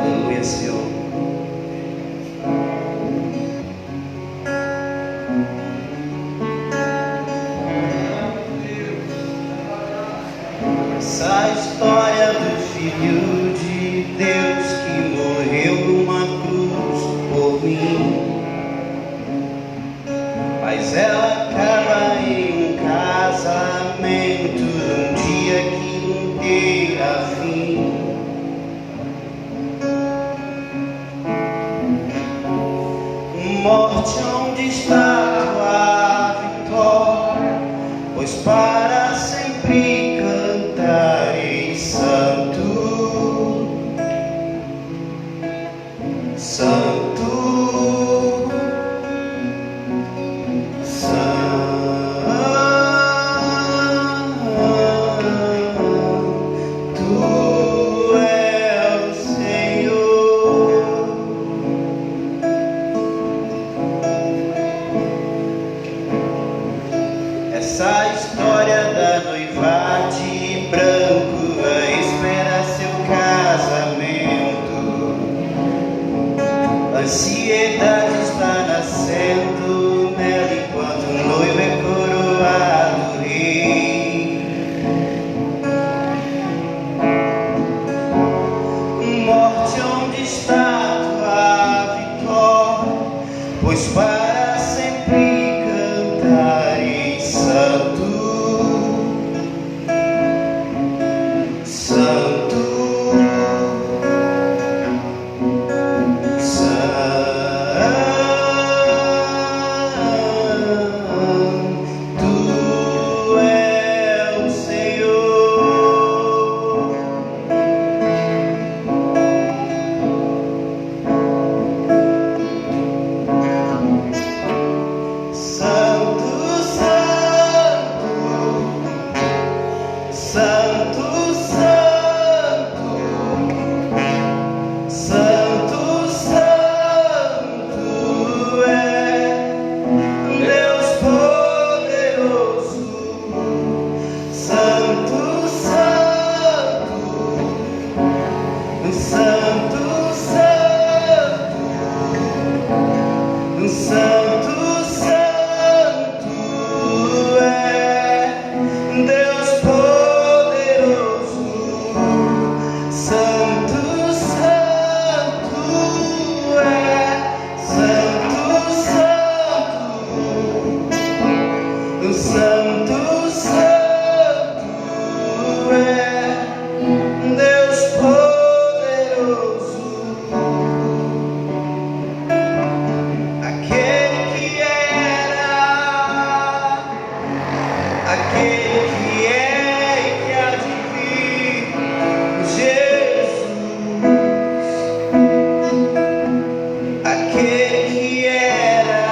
Aleluia, Senhor. Essa história do Filho de Deus que morreu numa cruz por mim, mas ela acaba em um casamento num dia que não terá fim. Morte, onde está a vitória? Pois para sempre cantarei santo, santo, Tu é o Senhor. Essa história da noiva de branco espera seu casamento. A ansiedade está nascendo nela enquanto o noivo é coroado rei. Morte, onde está tua vitória? Pois para sempre cantarei santo, santo, Tu é o Senhor. Santo, santo, santo, santo, santo é Deus poderoso. Santo, santo, santo, santo, santo, santo é Deus poderoso. Santo, santo é, santo, santo, santo, santo é Deus poderoso. Aquele que era, aquele que é e que há de vir, Jesus. Aquele que era,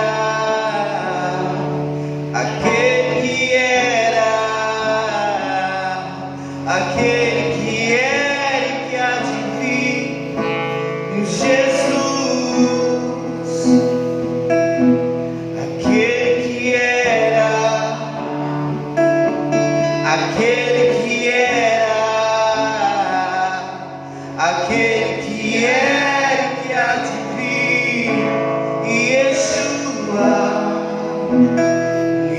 aquele que era, aquele que é e que há de vir, Jesus. Aquele que era, aquele que era, aquele que é e que há de vir, Yeshua,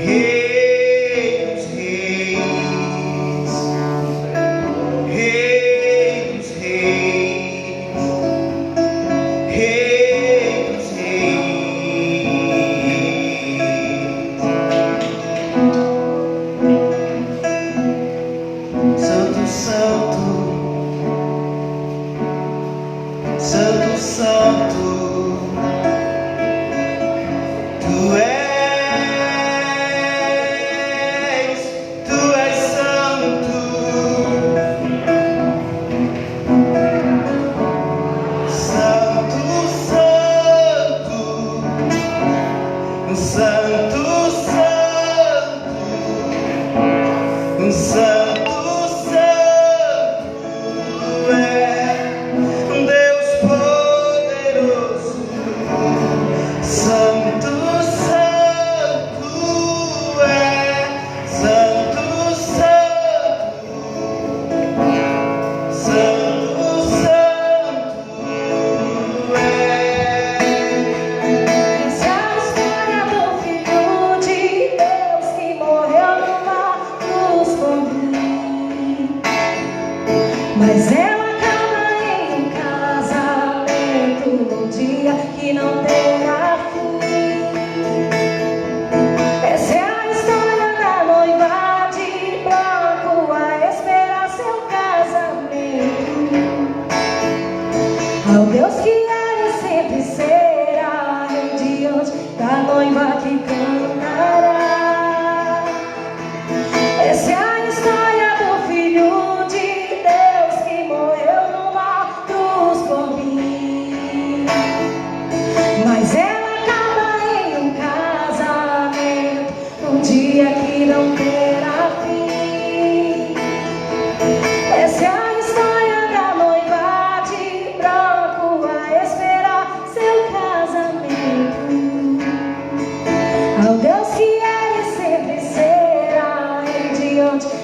Rei dos reis, Rei dos reis, Rei dos reis. Santo, santo, santo, santo, Tu és santo. Santo, santo, santo, santo, santo, santo é Deus poderoso. Santo, santo é, santo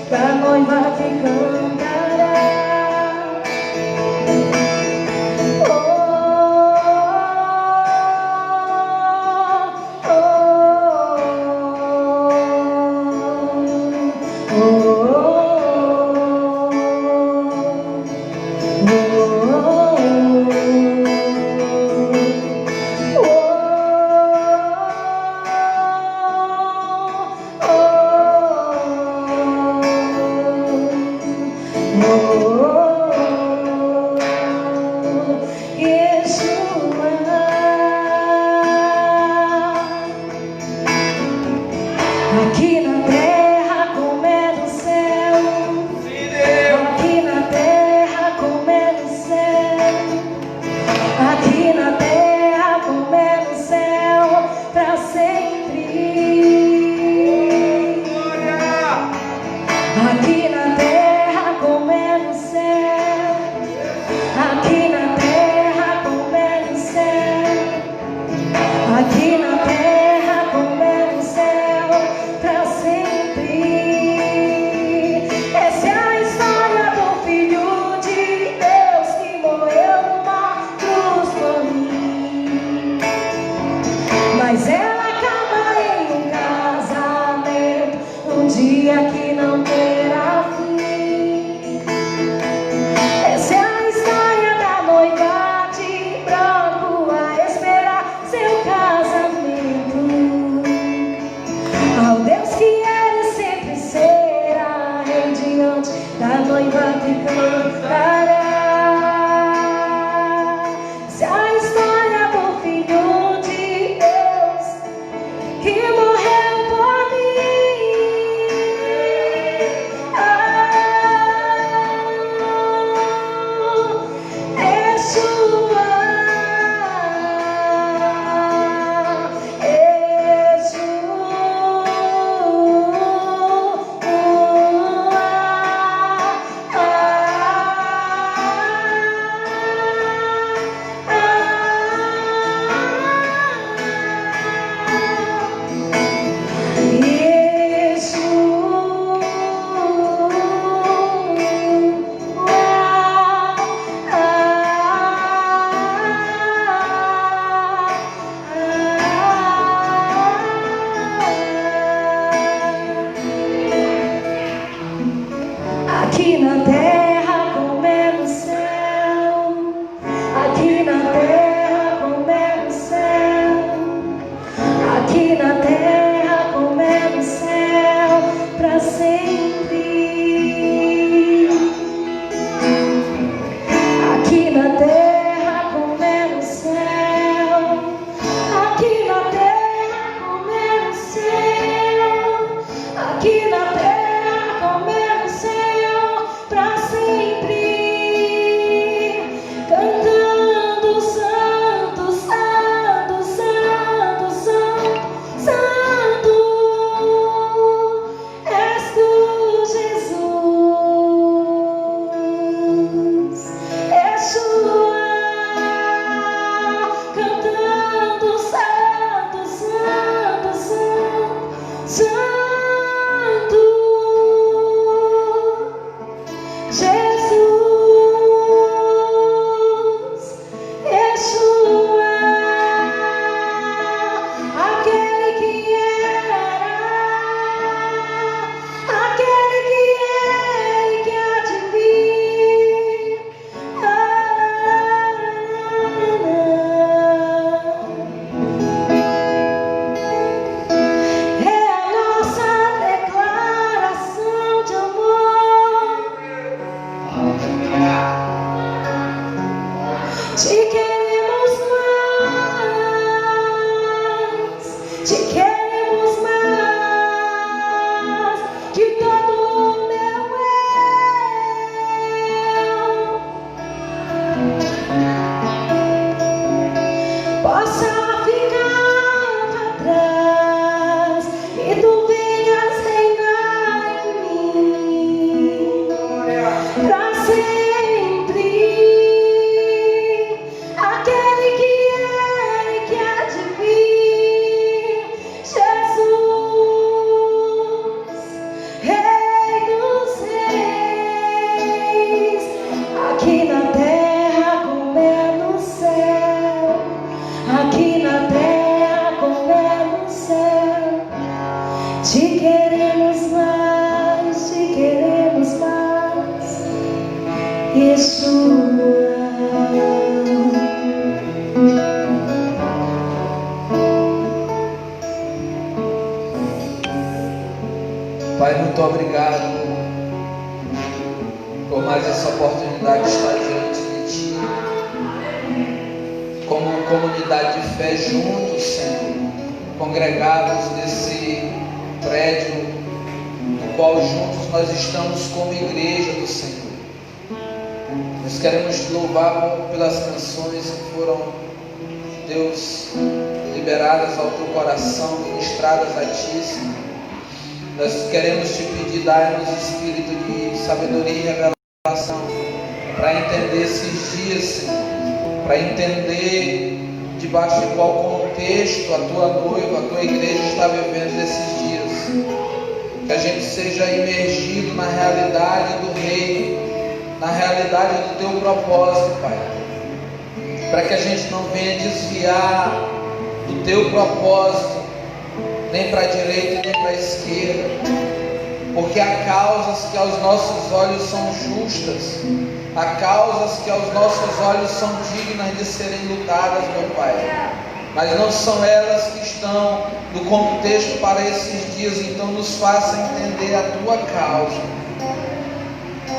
da noiva que cantará. Aqui na terra como é no céu, aqui na terra como é no céu, aqui na terra como é no céu, pra sempre. Aqui na terra como é no céu, aqui na terra como é no céu, aqui na terra como é no céu, pra sempre. Essa é a história do Filho de Deus que morreu numa cruz por mim. Mas ela acaba em um casamento, um dia que não terá fim. Essa é a história da noiva de branco a esperar seu casamento. Ao Deus fiel e sempre será rei diante da noiva que cantará. Essa é a história do Filho de Deus que morreu por mim. Yeshua, aqui na terra como é no céu, aqui na terra como é no céu, aqui na terra como é no céu, pra sempre. Aqui na terra como é no céu, aqui na terra como é no céu, aqui na terra como é no céu, pra sempre. Yeshua. Pai, muito obrigado por mais essa oportunidade de estar diante de Ti, como comunidade de fé juntos, Senhor, congregados nesse prédio, no qual juntos nós estamos como igreja do Senhor. Nós queremos te louvar pelas canções que foram, Deus, liberadas ao Teu coração, ministradas a Ti, Senhor. Nós queremos te pedir, dai-nos espírito de sabedoria e revelação para entender esses dias, Senhor, para entender debaixo de qual contexto a tua noiva, a tua igreja está vivendo nesses dias. Que a gente seja imergido na realidade do reino, na realidade do teu propósito, Pai, para que a gente não venha desviar do teu propósito, nem para a direita nem para a esquerda, porque há causas que aos nossos olhos são justas, há causas que aos nossos olhos são dignas de serem lutadas, meu Pai, mas não são elas que estão no contexto para esses dias. Então nos faça entender a tua causa,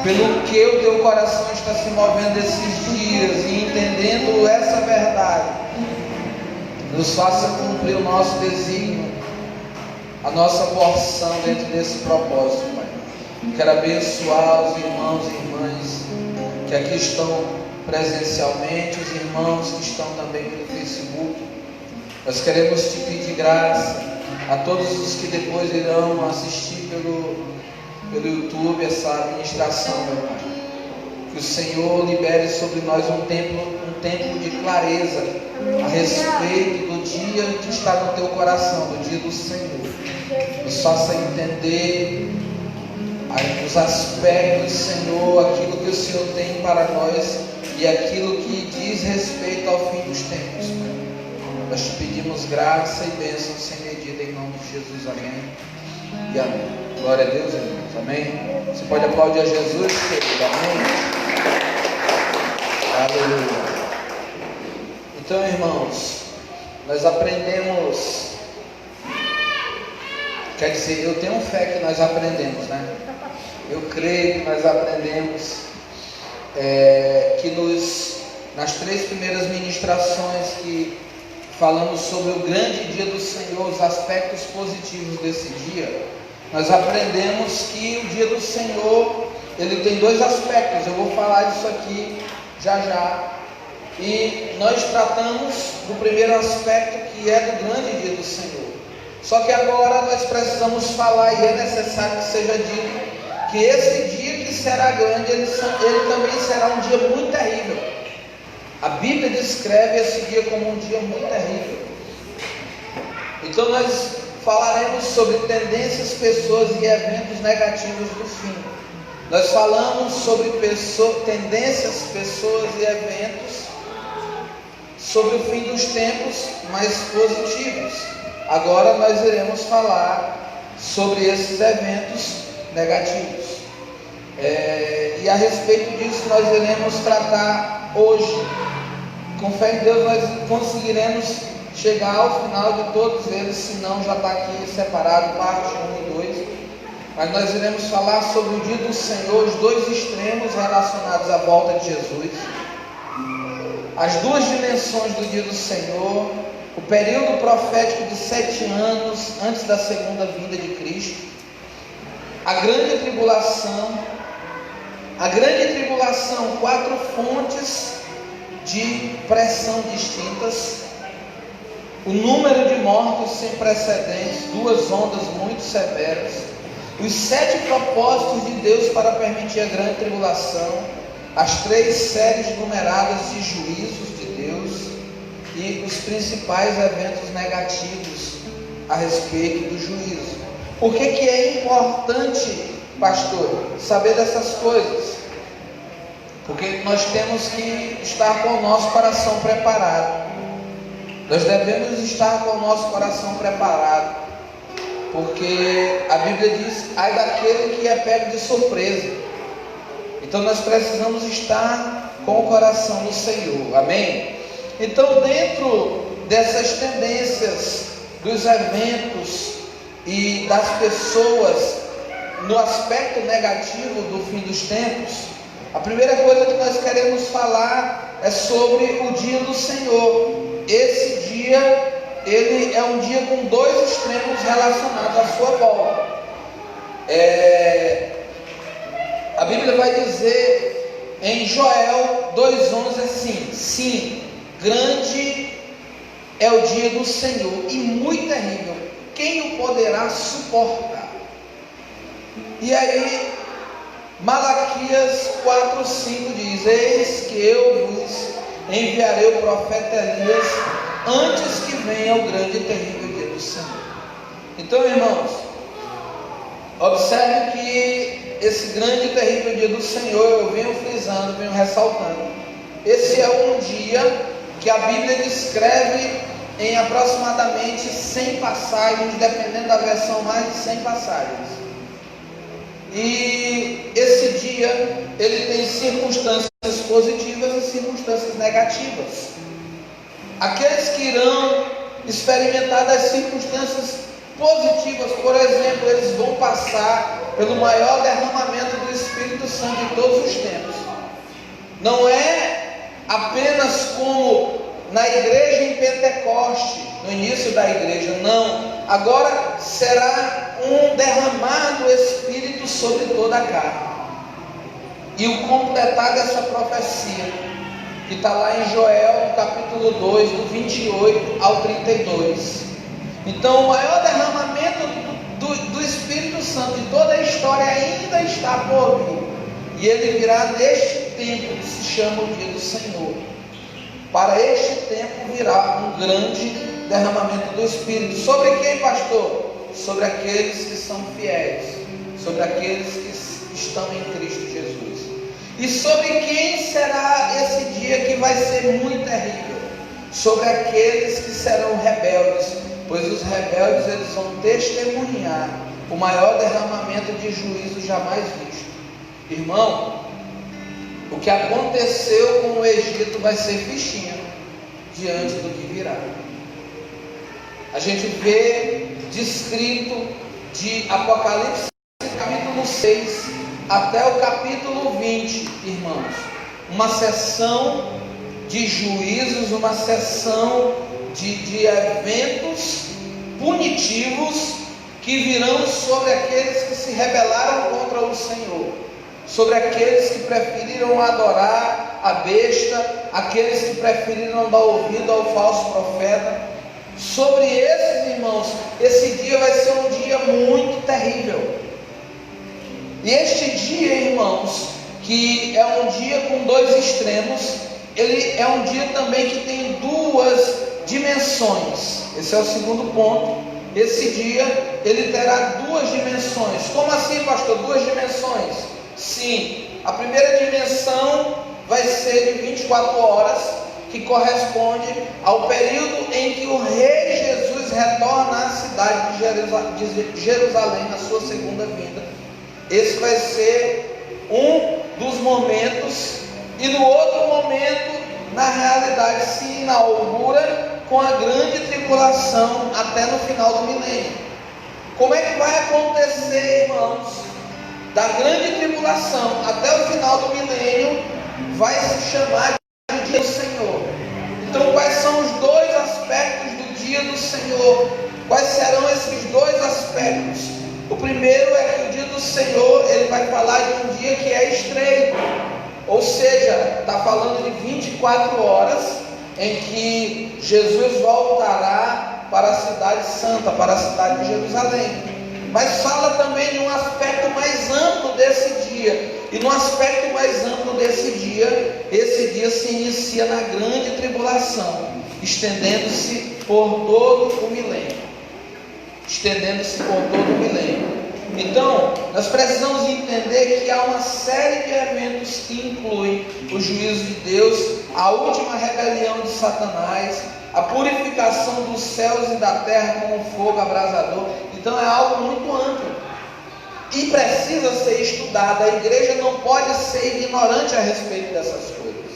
pelo que o teu coração está se movendo esses dias, e entendendo essa verdade, nos faça cumprir o nosso desígnio, a nossa porção dentro desse propósito, Pai. Quero abençoar os irmãos e irmãs que aqui estão presencialmente, os irmãos que estão também pelo Facebook. Nós queremos te pedir graça a todos os que depois irão assistir pelo YouTube essa ministração, meu Pai. Que o Senhor libere sobre nós um tempo de clareza a respeito do dia que está no teu coração, do dia do Senhor. Nos faça entender os aspectos, Senhor, aquilo que o Senhor tem para nós e aquilo que diz respeito ao fim dos tempos, Pai. Nós te pedimos graça e bênção sem medida, em nome de Jesus, amém e amém. Glória a Deus, irmãos, amém. Você pode aplaudir a Jesus, querido, amém. Aleluia. Então, irmãos, nós aprendemos, quer dizer, eu tenho fé que nós aprendemos, né? Eu creio que nós aprendemos que nas 3 primeiras ministrações que falamos sobre o grande dia do Senhor, os aspectos positivos desse dia, nós aprendemos que o dia do Senhor, ele tem 2 aspectos. Eu vou falar disso aqui já. E nós tratamos do primeiro aspecto, que é do grande dia do Senhor. Só que agora nós precisamos falar, e é necessário que seja dito, que esse dia que será grande, ele também será um dia muito terrível. A Bíblia descreve esse dia como um dia muito terrível. Então nós falaremos sobre tendências, pessoas e eventos negativos do fim. Nós falamos sobre tendências, pessoas e eventos sobre o fim dos tempos, mais positivos. Agora nós iremos falar sobre esses eventos negativos. E a respeito disso nós iremos tratar hoje. Com fé em Deus nós conseguiremos chegar ao final de todos eles, se não já está aqui separado, parte 1 e 2. Mas nós iremos falar sobre o dia do Senhor, os 2 extremos relacionados à volta de Jesus, as 2 dimensões do dia do Senhor, o período profético de 7 anos antes da segunda vinda de Cristo, a grande tribulação, 4 fontes de pressão distintas, o número de mortos sem precedentes, 2 ondas muito severas, os 7 propósitos de Deus para permitir a grande tribulação, as 3 séries numeradas de juízos de Deus e os principais eventos negativos a respeito do juízo. Por que é importante, pastor, saber dessas coisas? Porque nós temos que estar com o nosso coração preparado. Nós devemos estar com o nosso coração preparado, porque a Bíblia diz: ai daquele que é pego de surpresa. Então nós precisamos estar com o coração no Senhor, amém? Então, dentro dessas tendências, dos eventos e das pessoas, no aspecto negativo do fim dos tempos, a primeira coisa que nós queremos falar é sobre o dia do Senhor. Esse dia, ele é um dia com dois extremos relacionados à sua volta. A Bíblia vai dizer em Joel 2,11 assim: sim, grande é o dia do Senhor e muito terrível, quem o poderá suportar? E aí Malaquias 4,5 diz: eis que eu vos enviarei o profeta Elias antes que venha o grande e terrível dia do Senhor. Então, irmãos, observe que esse grande e terrível dia do Senhor, eu venho frisando, venho ressaltando, esse é um dia que a Bíblia descreve em aproximadamente 100 passagens, dependendo da versão, mais de 100 passagens. E esse dia, ele tem circunstâncias positivas e circunstâncias negativas. Aqueles que irão experimentar das circunstâncias positivas, por exemplo, eles vão passar pelo maior derramamento do Espírito Santo de todos os tempos. Não é apenas como na igreja em Pentecoste, no início da igreja, não. Agora será um derramar do Espírito sobre toda a carne. E o completar dessa profecia, que está lá em Joel, no capítulo 2, do 28 ao 32. Então, o maior derramamento do Espírito Santo de toda a história ainda está por vir. E ele virá neste tempo que se chama o dia do Senhor. Para este tempo virá um grande derramamento do Espírito. Sobre quem, pastor? Sobre aqueles que são fiéis, sobre aqueles que estão em Cristo Jesus. E sobre quem será esse dia que vai ser muito terrível? Sobre aqueles que serão rebeldes, pois os rebeldes eles vão testemunhar o maior derramamento de juízo jamais visto. Irmão, o que aconteceu com o Egito vai ser fichinha diante do que virá. A gente vê descrito de Apocalipse capítulo 6 até o capítulo 20, irmãos, uma sessão de juízos, uma sessão de eventos punitivos que virão sobre aqueles que se rebelaram contra o Senhor, sobre aqueles que preferiram adorar a besta, aqueles que preferiram dar ouvido ao falso profeta. Sobre esses, irmãos, esse dia vai ser um dia muito terrível. E este dia, irmãos, que é um dia com dois extremos, ele é um dia também que tem duas dimensões. Esse é o segundo ponto. Esse dia, ele terá duas dimensões. Como assim, pastor? Duas dimensões? Sim, a primeira dimensão vai ser de 24 horas, que corresponde ao período em que o rei Jesus retorna à cidade de Jerusalém na sua segunda vinda. Esse vai ser um dos momentos, e no outro momento, na realidade, se inaugura com a grande tribulação até no final do milênio. Como é que vai acontecer, irmãos? Da grande tribulação até o final do milênio vai se chamar de dia do Senhor. Então, quais são os dois aspectos do dia do Senhor? Quais serão esses dois aspectos? O primeiro é que o dia do Senhor, ele vai falar de um dia que é estreito, ou seja, está falando de 24 horas em que Jesus voltará para a cidade santa, para a cidade de Jerusalém. Mas fala também de um aspecto mais amplo desse dia. E no aspecto mais amplo desse dia, esse dia se inicia na grande tribulação, estendendo-se por todo o milênio. Estendendo-se por todo o milênio. Então, nós precisamos entender que há uma série de eventos que incluem o juízo de Deus, a última rebelião de Satanás, a purificação dos céus e da terra com o fogo abrasador. Então é algo muito amplo e precisa ser estudado. estudada. A igreja não pode ser ignorante a respeito dessas coisas.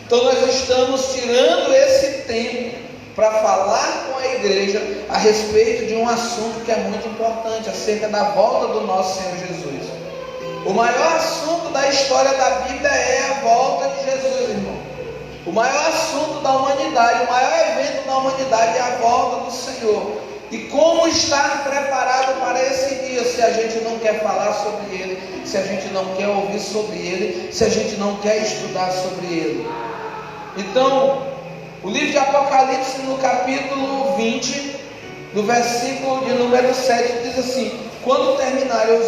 Então nós estamos tirando esse tempo para falar com a igreja a respeito de um assunto que é muito importante, acerca da volta do nosso Senhor Jesus. O maior assunto da história da Bíblia é a volta de Jesus, irmão. O maior assunto da humanidade, o maior evento da humanidade é a volta do Senhor. E como estar preparado para esse dia, se a gente não quer falar sobre ele, se a gente não quer ouvir sobre ele, se a gente não quer estudar sobre ele. Então, o livro de Apocalipse, no capítulo 20, no versículo de número 7, diz assim: quando terminarem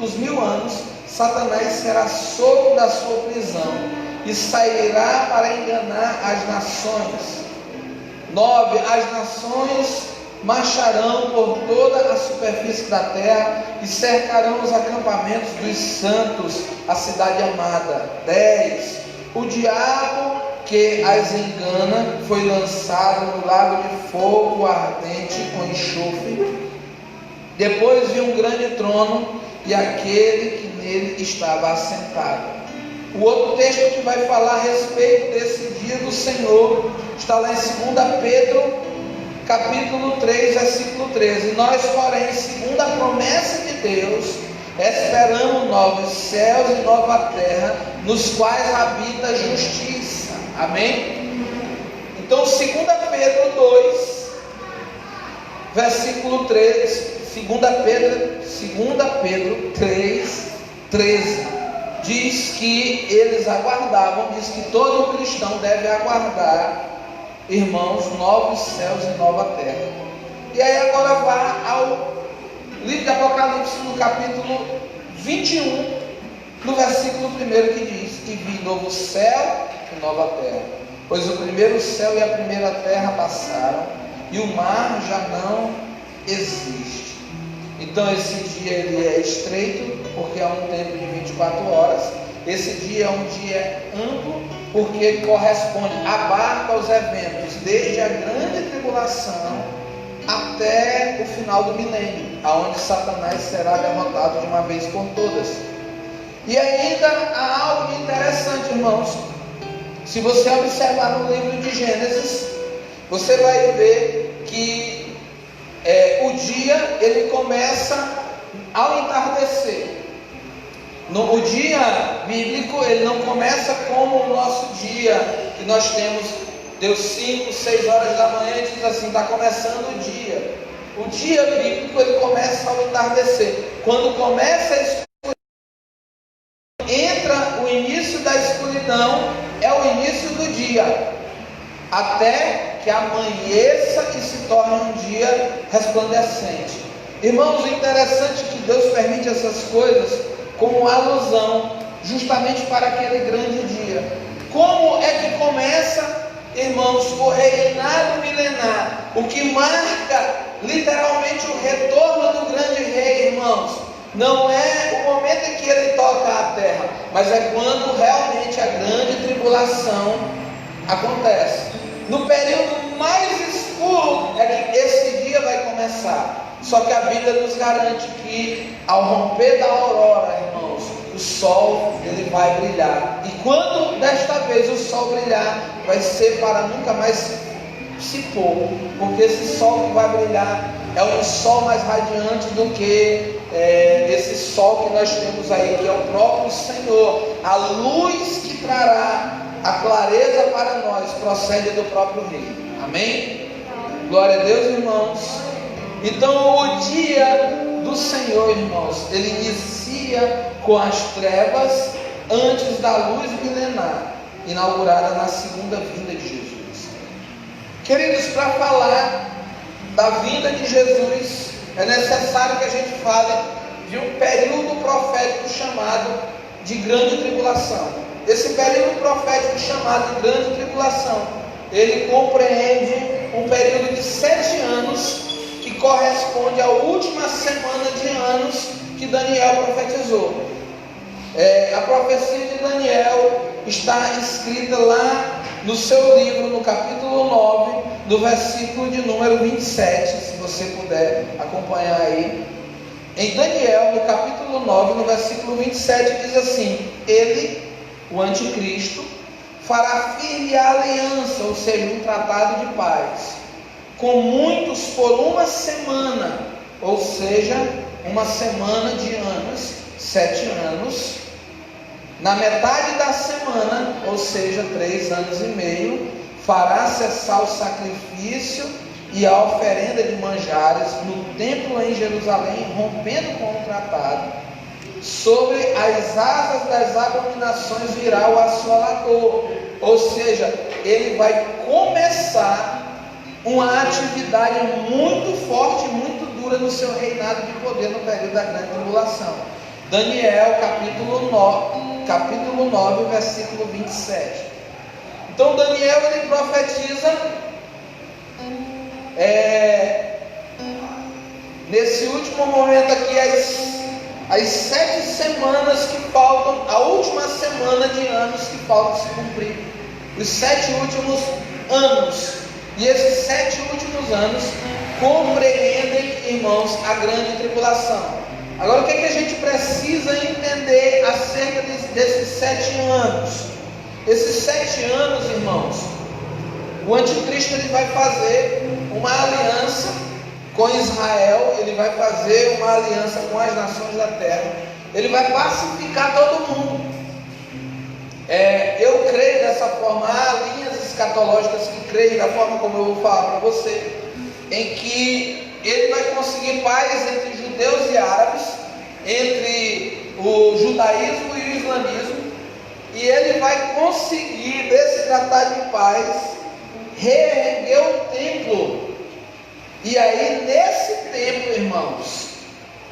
os mil anos, Satanás será solto da sua prisão e sairá para enganar as nações. 9. As nações marcharão por toda a superfície da terra e cercarão os acampamentos dos santos, a cidade amada. 10. O diabo que as engana foi lançado no lago de fogo ardente com enxofre. Depois vi um grande trono e aquele que nele estava assentado. O outro texto que vai falar a respeito desse dia do Senhor está lá em 2 Pedro, capítulo 3, versículo 13. Nós, porém, segundo a promessa de Deus, esperamos novos céus e nova terra, nos quais habita a justiça. Amém? Então, 2 Pedro 2, versículo 3, 2 Pedro 3, 13, diz que eles aguardavam, diz que todo cristão deve aguardar, irmãos, novos céus e nova terra. E aí agora vá ao livro de Apocalipse, no capítulo 21, no versículo 1, que diz: e vi novo céu e nova terra, pois o primeiro céu e a primeira terra passaram, e o mar já não existe. Então esse dia ele é estreito, porque é um tempo de 24 horas. Esse dia é um dia amplo, porque corresponde, abarca os eventos desde a grande tribulação até o final do milênio, aonde Satanás será derrotado de uma vez por todas. E ainda há algo interessante, irmãos. Se você observar no livro de Gênesis, você vai ver que o dia ele começa ao entardecer. O dia bíblico ele não começa como o nosso dia, que nós temos, deu 5, 6 horas da manhã e diz assim, está começando o dia. O dia bíblico ele começa ao entardecer. Quando começa a escuridão, entra o início da escuridão, é o início do dia, até que amanheça e se torne um dia resplandecente. Irmãos, o interessante é que Deus permite essas coisas como alusão justamente para aquele grande dia. Como é que começa, irmãos, o reinado milenar? O que marca literalmente o retorno do grande rei, irmãos, não é o momento em que ele toca a terra, mas é quando realmente a grande tribulação acontece. No período mais escuro é que esse dia vai começar. Só que a Bíblia nos garante que ao romper da aurora, irmãos, o sol ele vai brilhar. E quando desta vez o sol brilhar, vai ser para nunca mais se pôr, porque esse sol que vai brilhar é um sol mais radiante do que esse sol que nós temos aí, que é o próprio Senhor. A luz que trará a clareza para nós procede do próprio Rei. Amém? Glória a Deus, irmãos. Então o dia do Senhor, irmãos, ele inicia com as trevas antes da luz milenar, inaugurada na segunda vinda de Jesus. Queridos, para falar da vinda de Jesus, é necessário que a gente fale de um período profético chamado de grande tribulação. Esse período profético chamado de grande tribulação, ele compreende um período de 7 anos, que corresponde à última semana de anos que Daniel profetizou. A profecia de Daniel está escrita lá no seu livro, no capítulo 9, no versículo de número 27, se você puder acompanhar aí. Em Daniel, no capítulo 9, no versículo 27, diz assim: ele, o anticristo, fará firme a aliança, ou seja, um tratado de paz, com muitos por uma semana, ou seja, uma semana de anos, 7 anos. Na metade da semana, ou seja, 3 anos e meio, fará cessar o sacrifício e a oferenda de manjares no templo em Jerusalém, rompendo com o tratado. Sobre as asas das abominações virá o assolador, ou seja, ele vai começar uma atividade muito forte, muito dura no seu reinado de poder no período da grande tribulação. Daniel capítulo 9, versículo 27. Então Daniel, ele profetiza nesse último momento aqui, as 7 semanas que faltam, a última semana de anos que faltam se cumprir, os 7 últimos anos. E esses 7 últimos anos compreendem, irmãos, a grande tribulação. Agora, o que a gente precisa entender acerca desses 7 anos? Esses 7 anos, irmãos, o anticristo ele vai fazer uma aliança com Israel, ele vai fazer uma aliança com as nações da terra, ele vai pacificar todo mundo. Eu creio dessa forma. Há linhas escatológicas que creem da forma como eu vou falar para você, em que ele vai conseguir paz entre judeus e árabes, entre o judaísmo e o islamismo, e ele vai conseguir, desse tratado de paz, reerguer o templo. E aí, nesse templo, irmãos,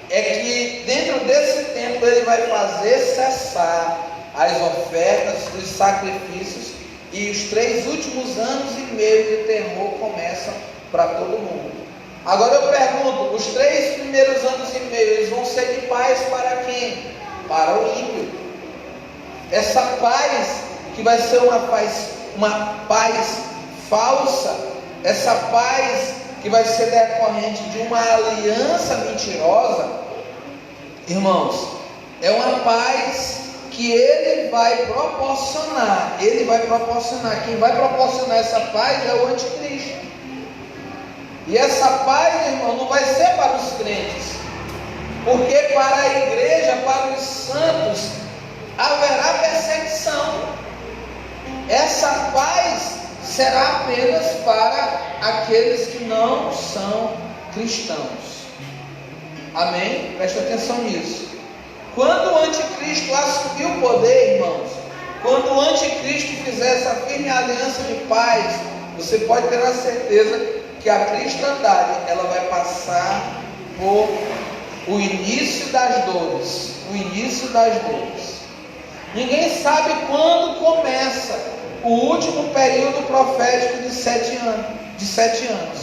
é que dentro desse templo ele vai fazer cessar as ofertas, os sacrifícios, e os 3 últimos anos e meio de terror começam para todo mundo. Agora eu pergunto, os 3 primeiros anos e meio, eles vão ser de paz para quem? Para o ímpio. Essa paz, que vai ser uma paz falsa, essa paz que vai ser decorrente de uma aliança mentirosa, irmãos, é uma paz que ele vai proporcionar. Quem vai proporcionar essa paz é o anticristo. E essa paz, irmão, não vai ser para os crentes, porque para a igreja, para os santos, haverá perseguição. Essa paz será apenas para aqueles que não são cristãos. Amém? Preste atenção nisso. Quando o anticristo assumir o poder, irmãos, quando o anticristo fizer essa firme aliança de paz, você pode ter a certeza que a cristandade, ela vai passar por o início das dores. Ninguém sabe quando começa o último período profético de 7 anos.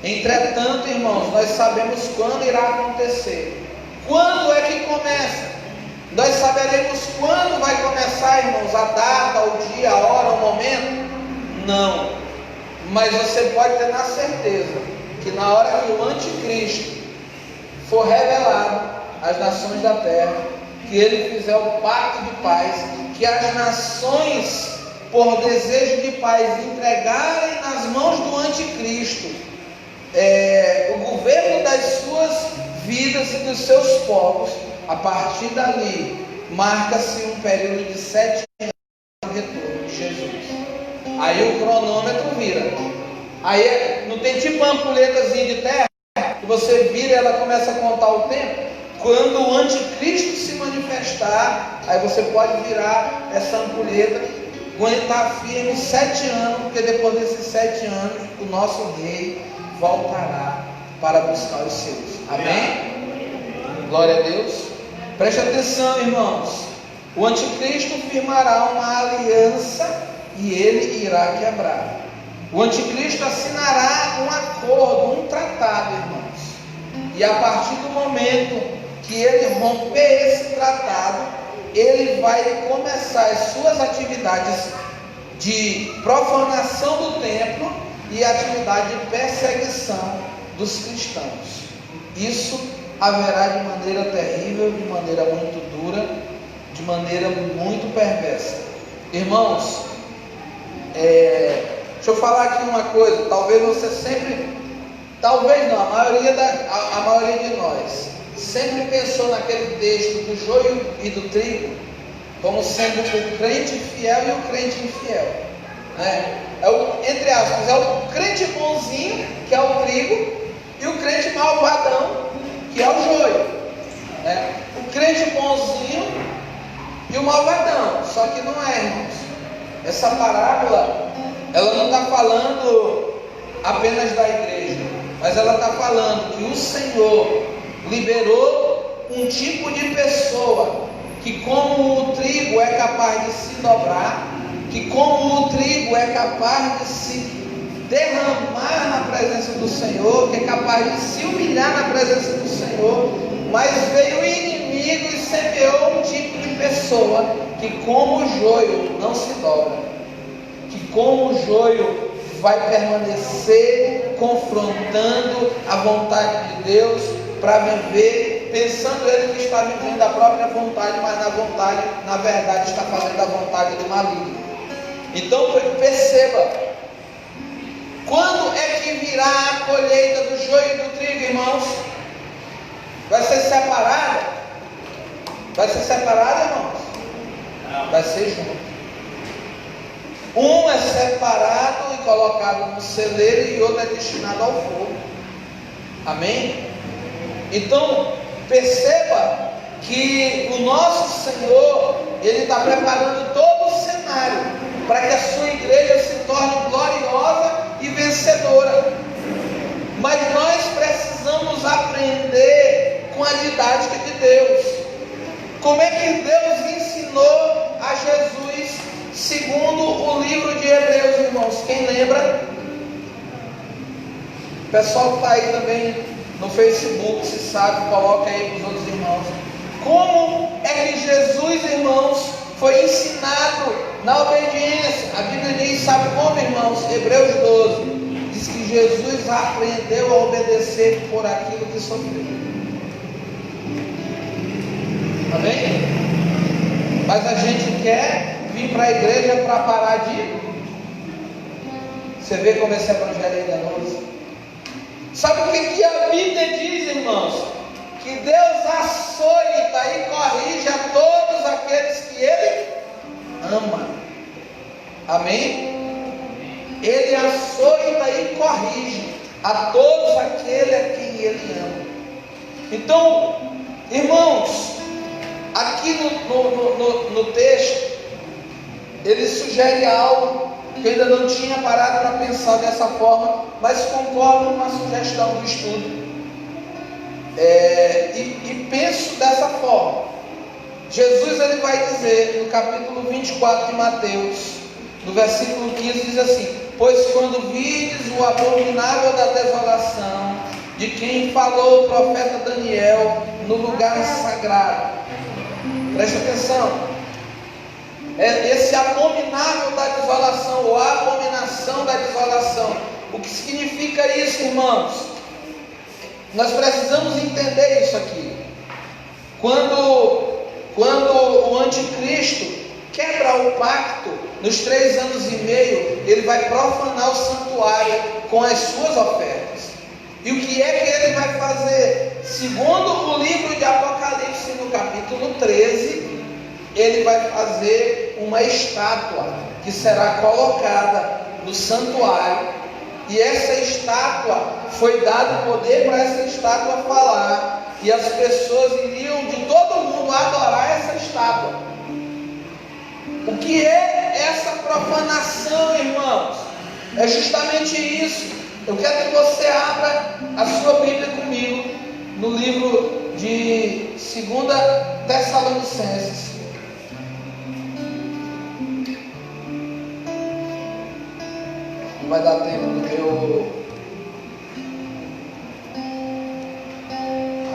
Entretanto, irmãos, nós sabemos quando irá acontecer. Quando é que começa? Nós saberemos quando vai começar, irmãos, a data, o dia, a hora, o momento? Não. Mas você pode ter na certeza que na hora que o anticristo for revelado às nações da terra, que ele fizer o pacto de paz, que as nações, por desejo de paz, entregarem nas mãos do anticristo o governo das suas vidas e dos seus povos, a partir dali marca-se um período de 7 anos do retorno de Jesus. Aí o cronômetro vira. Aí não tem tipo uma ampulhetazinha de terra que você vira e ela começa a contar o tempo. Quando o anticristo se manifestar, aí você pode virar essa ampulheta, aguentar firme 7 anos, porque depois desses 7 anos o nosso rei voltará para buscar os seus. Amém? Glória a Deus. Preste atenção, irmãos. O anticristo firmará uma aliança e ele irá quebrar. O anticristo assinará um acordo, um tratado, irmãos. E a partir do momento que ele romper esse tratado, ele vai começar as suas atividades de profanação do templo e atividade de perseguição dos cristãos. Isso haverá de maneira terrível, de maneira muito dura, de maneira muito perversa. Irmãos, deixa eu falar aqui uma coisa. Talvez você sempre, talvez não, a maioria de nós sempre pensou naquele texto do joio e do trigo como sendo o crente fiel e o crente infiel, né? Entre aspas, é o crente bonzinho, que é o trigo, e o crente malvadão, que é o joio, né? O crente bonzinho e o malvadão. Só que não é, irmãos. Essa parábola, ela não está falando apenas da igreja, mas ela está falando que o Senhor liberou um tipo de pessoa que, como o trigo é capaz de se dobrar, que como o trigo é capaz de se derramar na presença do Senhor, que é capaz de se humilhar na presença do Senhor, mas veio o inimigo e semeou um tipo de pessoa que, como o joio, não se dobra, que como o joio vai permanecer confrontando a vontade de Deus para viver, pensando ele que está vivendo a própria vontade, mas na verdade está fazendo a vontade do maligno. Então perceba, quando é que virá a colheita do joio e do trigo, irmãos? Vai ser separada? Vai ser separada, irmãos? Vai ser junto. Um é separado e colocado no celeiro e outro é destinado ao fogo. Amém? Então, perceba que o nosso Senhor, Ele está preparando todo o cenário para que a sua igreja se torne gloriosa e vencedora. Mas nós precisamos aprender com a didática de Deus. Como é que Deus ensinou a Jesus segundo o livro de Hebreus, irmãos? Quem lembra? O pessoal que está aí também no Facebook, se sabe, coloca aí para os outros irmãos. Como é que Jesus, irmãos, foi ensinado na obediência? A Bíblia diz, sabe como, irmãos? Hebreus 12 diz que Jesus aprendeu a obedecer por aquilo que sofreu. Amém? Mas a gente quer vir para a igreja para parar de... Você vê como esse evangelho é enganoso. Sabe o que a Bíblia diz, irmãos? Que Deus açoita e corrige a todos aqueles que Ele ama. Amém? Ele açoita e corrige a todos aqueles a quem Ele ama. Então, irmãos, aqui no texto, ele sugere algo que eu ainda não tinha parado para pensar dessa forma, mas concordo com a sugestão do estudo. E penso dessa forma. Jesus ele vai dizer no capítulo 24 de Mateus, no versículo 15, diz assim: pois quando vides o abominável da desolação, de quem falou o profeta Daniel no lugar sagrado. Preste atenção. Esse abominável da desolação, ou a abominação da desolação. O que significa isso, irmãos? Nós precisamos entender isso aqui. Quando o anticristo quebra o pacto, nos 3 anos e meio, ele vai profanar o santuário com as suas ofertas. E o que é que ele vai fazer? Segundo o livro de Apocalipse, no capítulo 13, ele vai fazer uma estátua que será colocada no santuário, e essa estátua, foi dado poder para essa estátua falar, e as pessoas iriam de todo mundo adorar essa estátua. O que é essa profanação, irmãos? É justamente isso. Eu quero que você abra a sua Bíblia comigo no livro de 2 Tessalonicenses. Não vai dar tempo do eu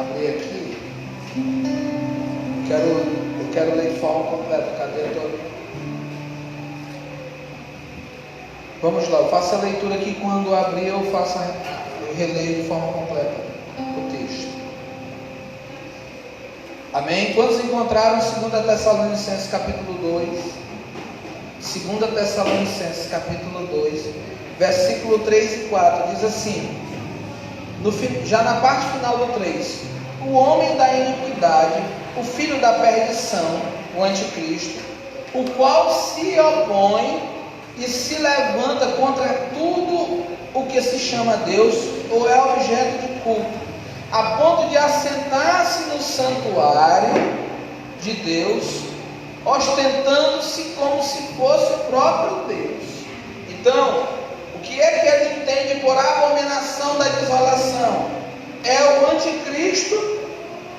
abrir aqui. Eu quero ler de forma completa. Cadê todo? Vamos lá, eu faço a leitura aqui. Quando abrir eu releio de forma completa o texto. Amém? Quantos encontraram 2 Tessalonicenses capítulo 2? 2 Tessalonicenses capítulo 2, versículo 3 e 4, diz assim, já na parte final do 3, o homem da iniquidade, o filho da perdição, o anticristo, o qual se opõe e se levanta contra tudo o que se chama Deus ou é objeto de culto, a ponto de assentar-se no santuário de Deus, ostentando-se como se fosse o próprio Deus. Então, o que é que ele entende por abominação da desolação? É o anticristo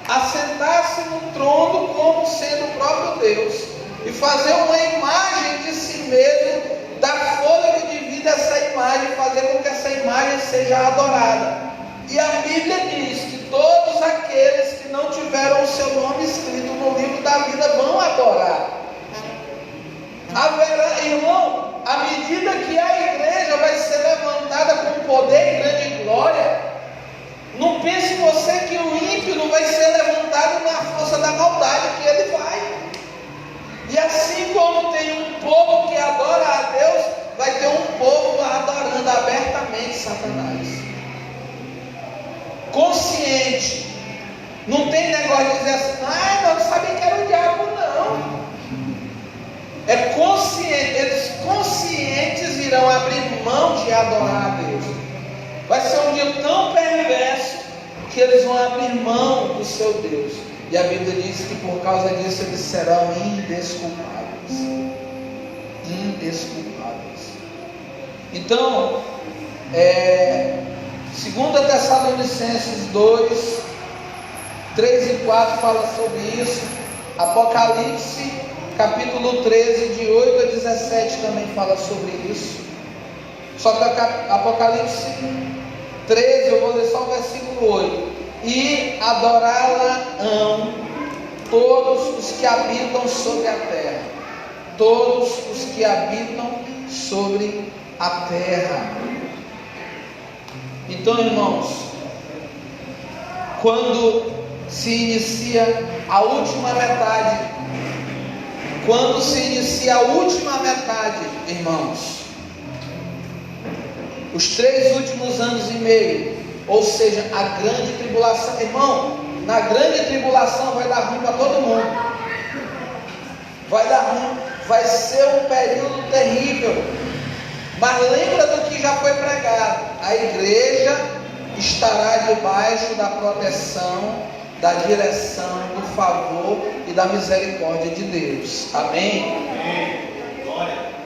assentar-se no trono como sendo o próprio Deus e fazer uma imagem de si mesmo, dar fôlego de vida a essa imagem, fazer com que essa imagem seja adorada. E a Bíblia diz que todos aqueles que não tiveram o seu nome escrito no livro da vida vão adorar. Haverá, irmão, à medida que a igreja vai ser levantada com poder e grande glória, não pense você que o ímpio não vai ser levantado na força da maldade que ele vai. E assim como tem um povo que adora a Deus, vai ter um povo adorando abertamente Satanás. Consciente. Não tem negócio de dizer assim, não sabia que era o diabo, não. É consciente, eles conscientes irão abrir mão de adorar a Deus. Vai ser um dia tão perverso que eles vão abrir mão do seu Deus. E a Bíblia diz que por causa disso eles serão indesculpáveis. Indesculpáveis. Então, 2 Tessalonicenses 2, 3 e 4 fala sobre isso. Apocalipse, capítulo 13, de 8 a 17 também fala sobre isso. Só que Apocalipse 13, eu vou ler só o versículo 8. E adorá-la-ão todos os que habitam sobre a terra. Todos os que habitam sobre a terra. Então, irmãos, quando se inicia a última metade, irmãos, os 3 últimos anos e meio, ou seja, a grande tribulação, irmão, na grande tribulação vai dar ruim para todo mundo, vai dar ruim, vai ser um período terrível, mas lembra do que já foi pregado, a igreja estará debaixo da proteção, da direção, do favor e da misericórdia de Deus, amém?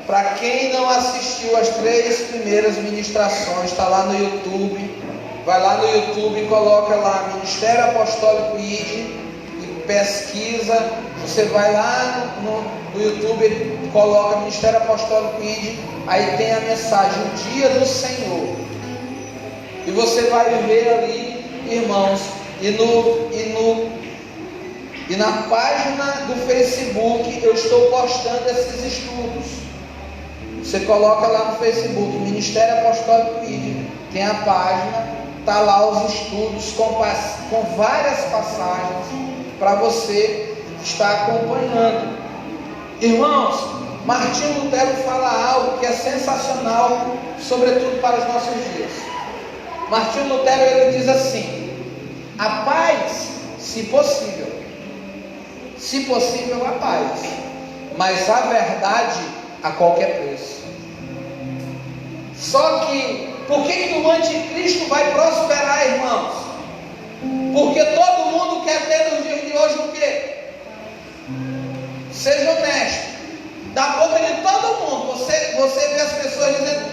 Para quem não assistiu as 3 primeiras ministrações, está lá no YouTube, vai lá no YouTube e coloca lá Ministério Apostólico ID e pesquisa, você vai lá no YouTube e coloca Ministério Apostólico ID, aí tem a mensagem, o dia do Senhor, e você vai ver ali, irmãos, e na página do Facebook eu estou postando esses estudos. Você coloca lá no Facebook Ministério Apostólico ID, tem a página, está lá os estudos com várias passagens para você estar acompanhando. Irmãos, Martinho Lutero fala algo que é sensacional, sobretudo para os nossos dias. Martinho Lutero, ele diz assim: a paz, se possível a paz, mas a verdade a qualquer preço. Só que, por que o anticristo vai prosperar, irmãos? Porque todo mundo quer ter nos dias de hoje o quê? Seja honesto, da boca de todo mundo, você vê as pessoas dizendo,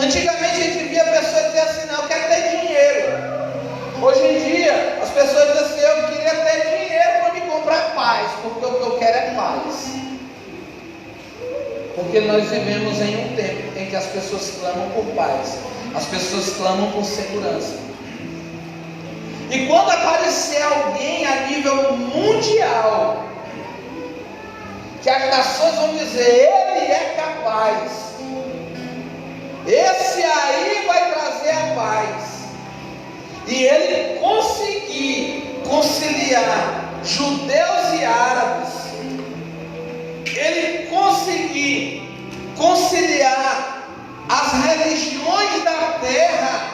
antigamente a gente via pessoas dizer assim, não, eu quero ter dinheiro. Hoje em dia, as pessoas dizem assim, eu queria ter dinheiro para me comprar paz, porque o que eu quero é paz. Porque nós vivemos em um tempo em que as pessoas clamam por paz, as pessoas clamam por segurança. E quando aparecer alguém a nível mundial, que as nações vão dizer, ele é capaz, esse aí vai trazer a paz, e ele conseguir conciliar judeus e árabes, ele conseguir conciliar as religiões da terra,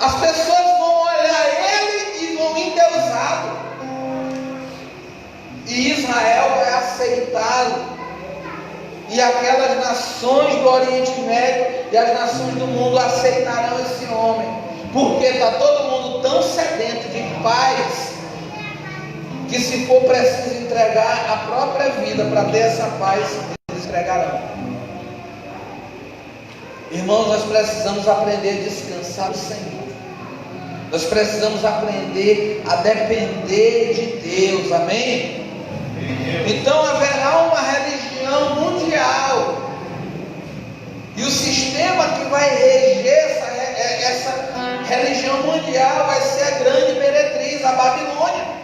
as pessoas vão olhar ele e vão endeusá-lo, e Israel vai aceitá-lo, e aquelas nações do Oriente Médio e as nações do mundo aceitarão esse homem, porque está todo mundo tão sedento de paz, que se for preciso entregar a própria vida para ter essa paz, eles entregarão. Irmãos, nós precisamos aprender a descansar no Senhor. Nós precisamos aprender a depender de Deus, amém? Então haverá uma religião mundial, e o sistema que vai reger essa religião mundial vai ser a grande meretriz, a Babilônia.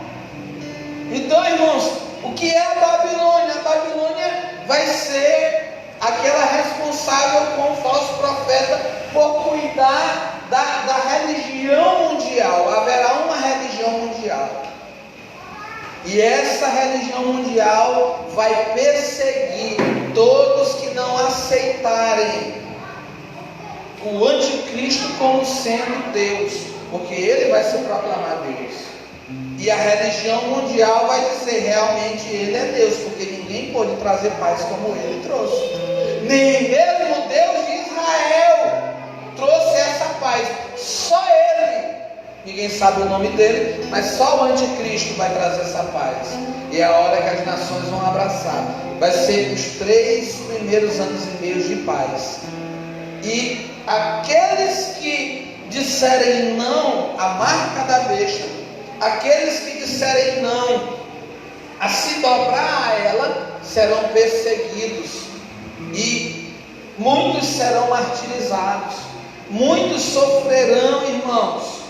Então, irmãos, o que é a Babilônia? A Babilônia vai ser aquela responsável com o falso profeta por cuidar da religião mundial. Haverá uma religião mundial, e essa religião mundial vai perseguir todos que não aceitarem o anticristo como sendo Deus, porque ele vai se proclamar Deus. E a religião mundial vai dizer: realmente ele é Deus, porque ninguém pode trazer paz como ele trouxe. Nem mesmo Deus de Israel trouxe essa paz, só ele. Ninguém sabe o nome dele, mas só o anticristo vai trazer essa paz. E é a hora que as nações vão abraçar. Vai ser os 3 primeiros anos e meio de paz. E aqueles que disserem não à marca da besta, aqueles que disserem não a se dobrar a ela, serão perseguidos, e muitos serão martirizados, muitos sofrerão, irmãos.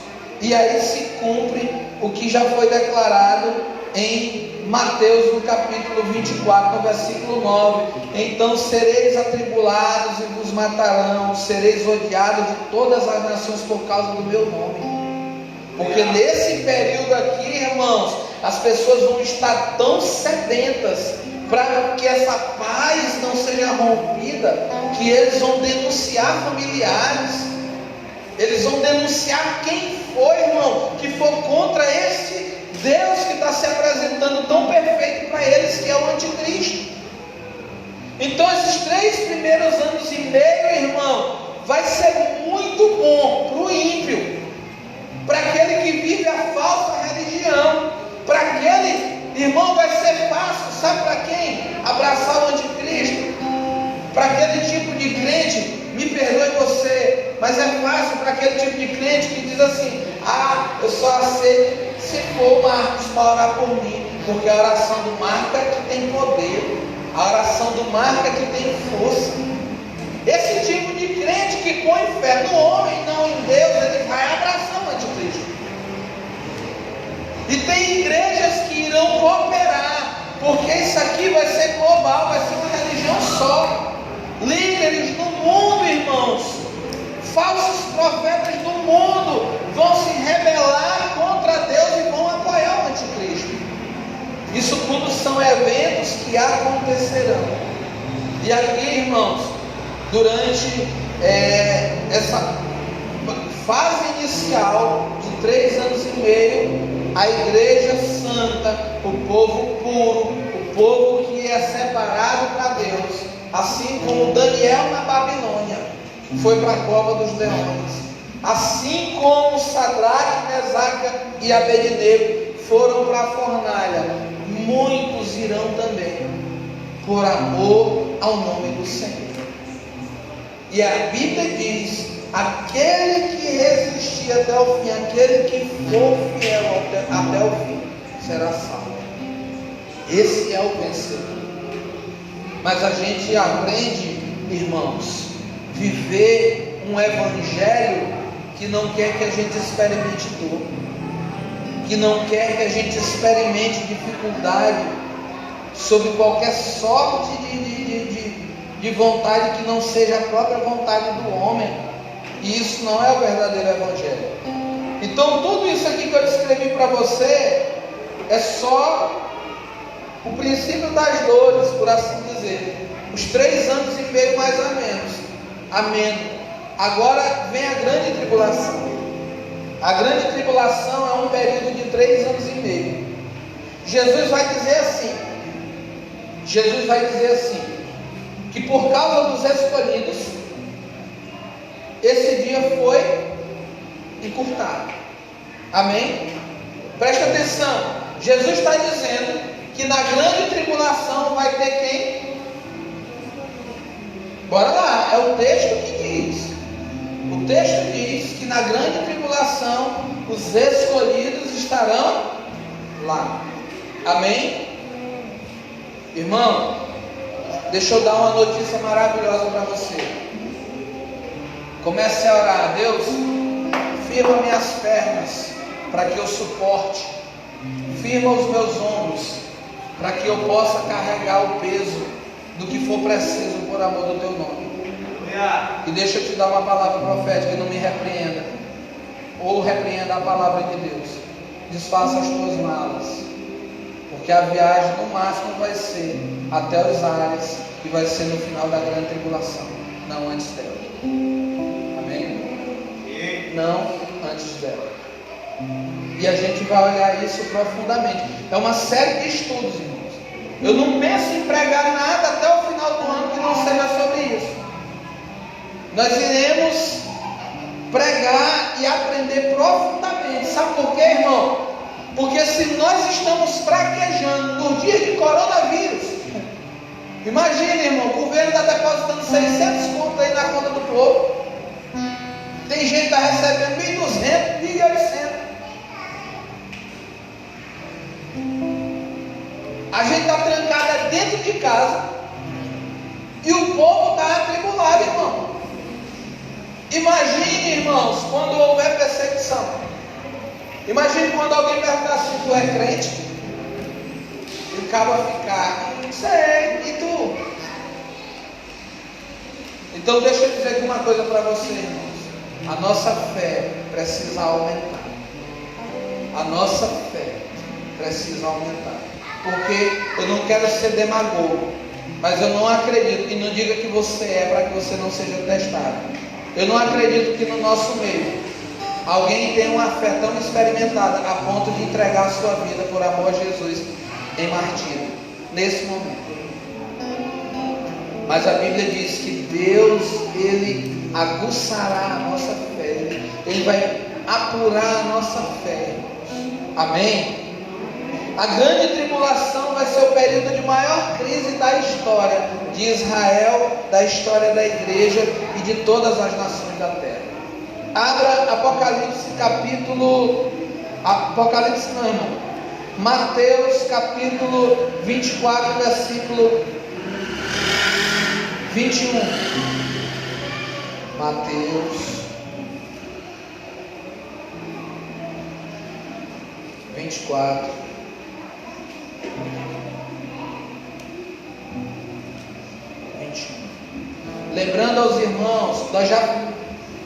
E aí se cumpre o que já foi declarado em Mateus, no capítulo 24, no versículo 9: então sereis atribulados e vos matarão, sereis odiados de todas as nações por causa do meu nome. Porque nesse período aqui, irmãos, as pessoas vão estar tão sedentas para que essa paz não seja rompida, que eles vão denunciar familiares, eles vão denunciar quem foi, irmão, que for contra esse Deus que está se apresentando tão perfeito para eles, que é o anticristo. Então esses 3 primeiros anos e meio, irmão, vai ser muito bom para o ímpio, para aquele que vive a falsa religião, para aquele, irmão, vai ser fácil, sabe para quem? Abraçar o anticristo. Para aquele tipo de crente, me perdoe você, mas é fácil para aquele tipo de crente que diz assim: eu só aceito se for o Marcos para orar por mim, porque a oração do Marcos é que tem poder, a oração do Marcos é que tem força. Esse tipo de crente que põe fé no homem, não em Deus, ele vai abraçar o anticristo. E tem igrejas que irão cooperar, porque isso aqui vai ser global, vai ser uma religião só. Líderes no mundo, irmãos, falsos profetas do mundo vão se rebelar contra Deus e vão apoiar o anticristo. Isso tudo são eventos que acontecerão. E aqui, irmãos, durante essa fase inicial de 3 anos e meio, a igreja santa, o povo puro, o povo que é separado para Deus, assim como Daniel na Babilônia foi para a cova dos leões, assim como Sadraque, Mesaque e Abednego foram para a fornalha, muitos irão também, por amor ao nome do Senhor. E a Bíblia diz: aquele que resistir até o fim, aquele que for fiel até o fim, será salvo. Esse é o vencedor. Mas a gente aprende, irmãos, viver um evangelho que não quer que a gente experimente dor, que não quer que a gente experimente dificuldade sob qualquer sorte de vontade que não seja a própria vontade do homem. E isso não é o verdadeiro evangelho. Então tudo isso aqui que eu descrevi para você é só o princípio das dores, por assim dizer. Os 3 anos e meio mais ou menos. Amém. Agora vem a grande tribulação. A grande tribulação é um período de 3 anos e meio. Jesus vai dizer assim, que por causa dos escolhidos, esse dia foi encurtado. Amém? Presta atenção. Jesus está dizendo que na grande tribulação vai ter quem? Bora lá, é o texto que diz. O texto diz que na grande tribulação os escolhidos estarão lá. Amém? Irmão, deixa eu dar uma notícia maravilhosa para você. Comece a orar. Deus, firma minhas pernas para que eu suporte. Firma os meus ombros para que eu possa carregar o peso do que for preciso por amor do teu nome. E deixa eu te dar uma palavra profética e não me repreenda. Ou repreenda a palavra de Deus. Desfaça as tuas malas. Porque a viagem no máximo vai ser até os ares, e vai ser no final da grande tribulação, não antes dela. Amém? Não antes dela. E a gente vai olhar isso profundamente. É uma série de estudos, irmãos. Eu não penso em pregar nada até o final do ano que não seja sobre isso. Nós iremos pregar e aprender profundamente. Sabe por quê, irmão? Porque se nós estamos fraquejando no dia de coronavírus, imagina, irmão, o governo está depositando 600 contos aí na conta do povo. Tem gente que está recebendo 1.200, 1.800. A gente está trancada dentro de casa e o povo está atribulado, irmão. Imagine, irmãos, quando houver perseguição. Imagine quando alguém perguntar assim: tu é crente? E o cara vai ficar: sei, e tu? Então deixa eu dizer aqui uma coisa para você, irmãos. A nossa fé precisa aumentar. A nossa fé precisa aumentar. Porque eu não quero ser demagogo, mas eu não acredito, e não diga que você é para que você não seja testado. Eu não acredito que no nosso meio alguém tenha uma fé tão experimentada a ponto de entregar a sua vida por amor a Jesus em martírio, nesse momento. Mas a Bíblia diz que Deus, Ele aguçará a nossa fé, Ele vai apurar a nossa fé. Amém? A grande tribulação vai ser o período de maior crise da história de Israel, da história da igreja e de todas as nações da terra. Abra Apocalipse não, irmão. Mateus capítulo 24, versículo 21. Mateus 24. 21. Lembrando aos irmãos,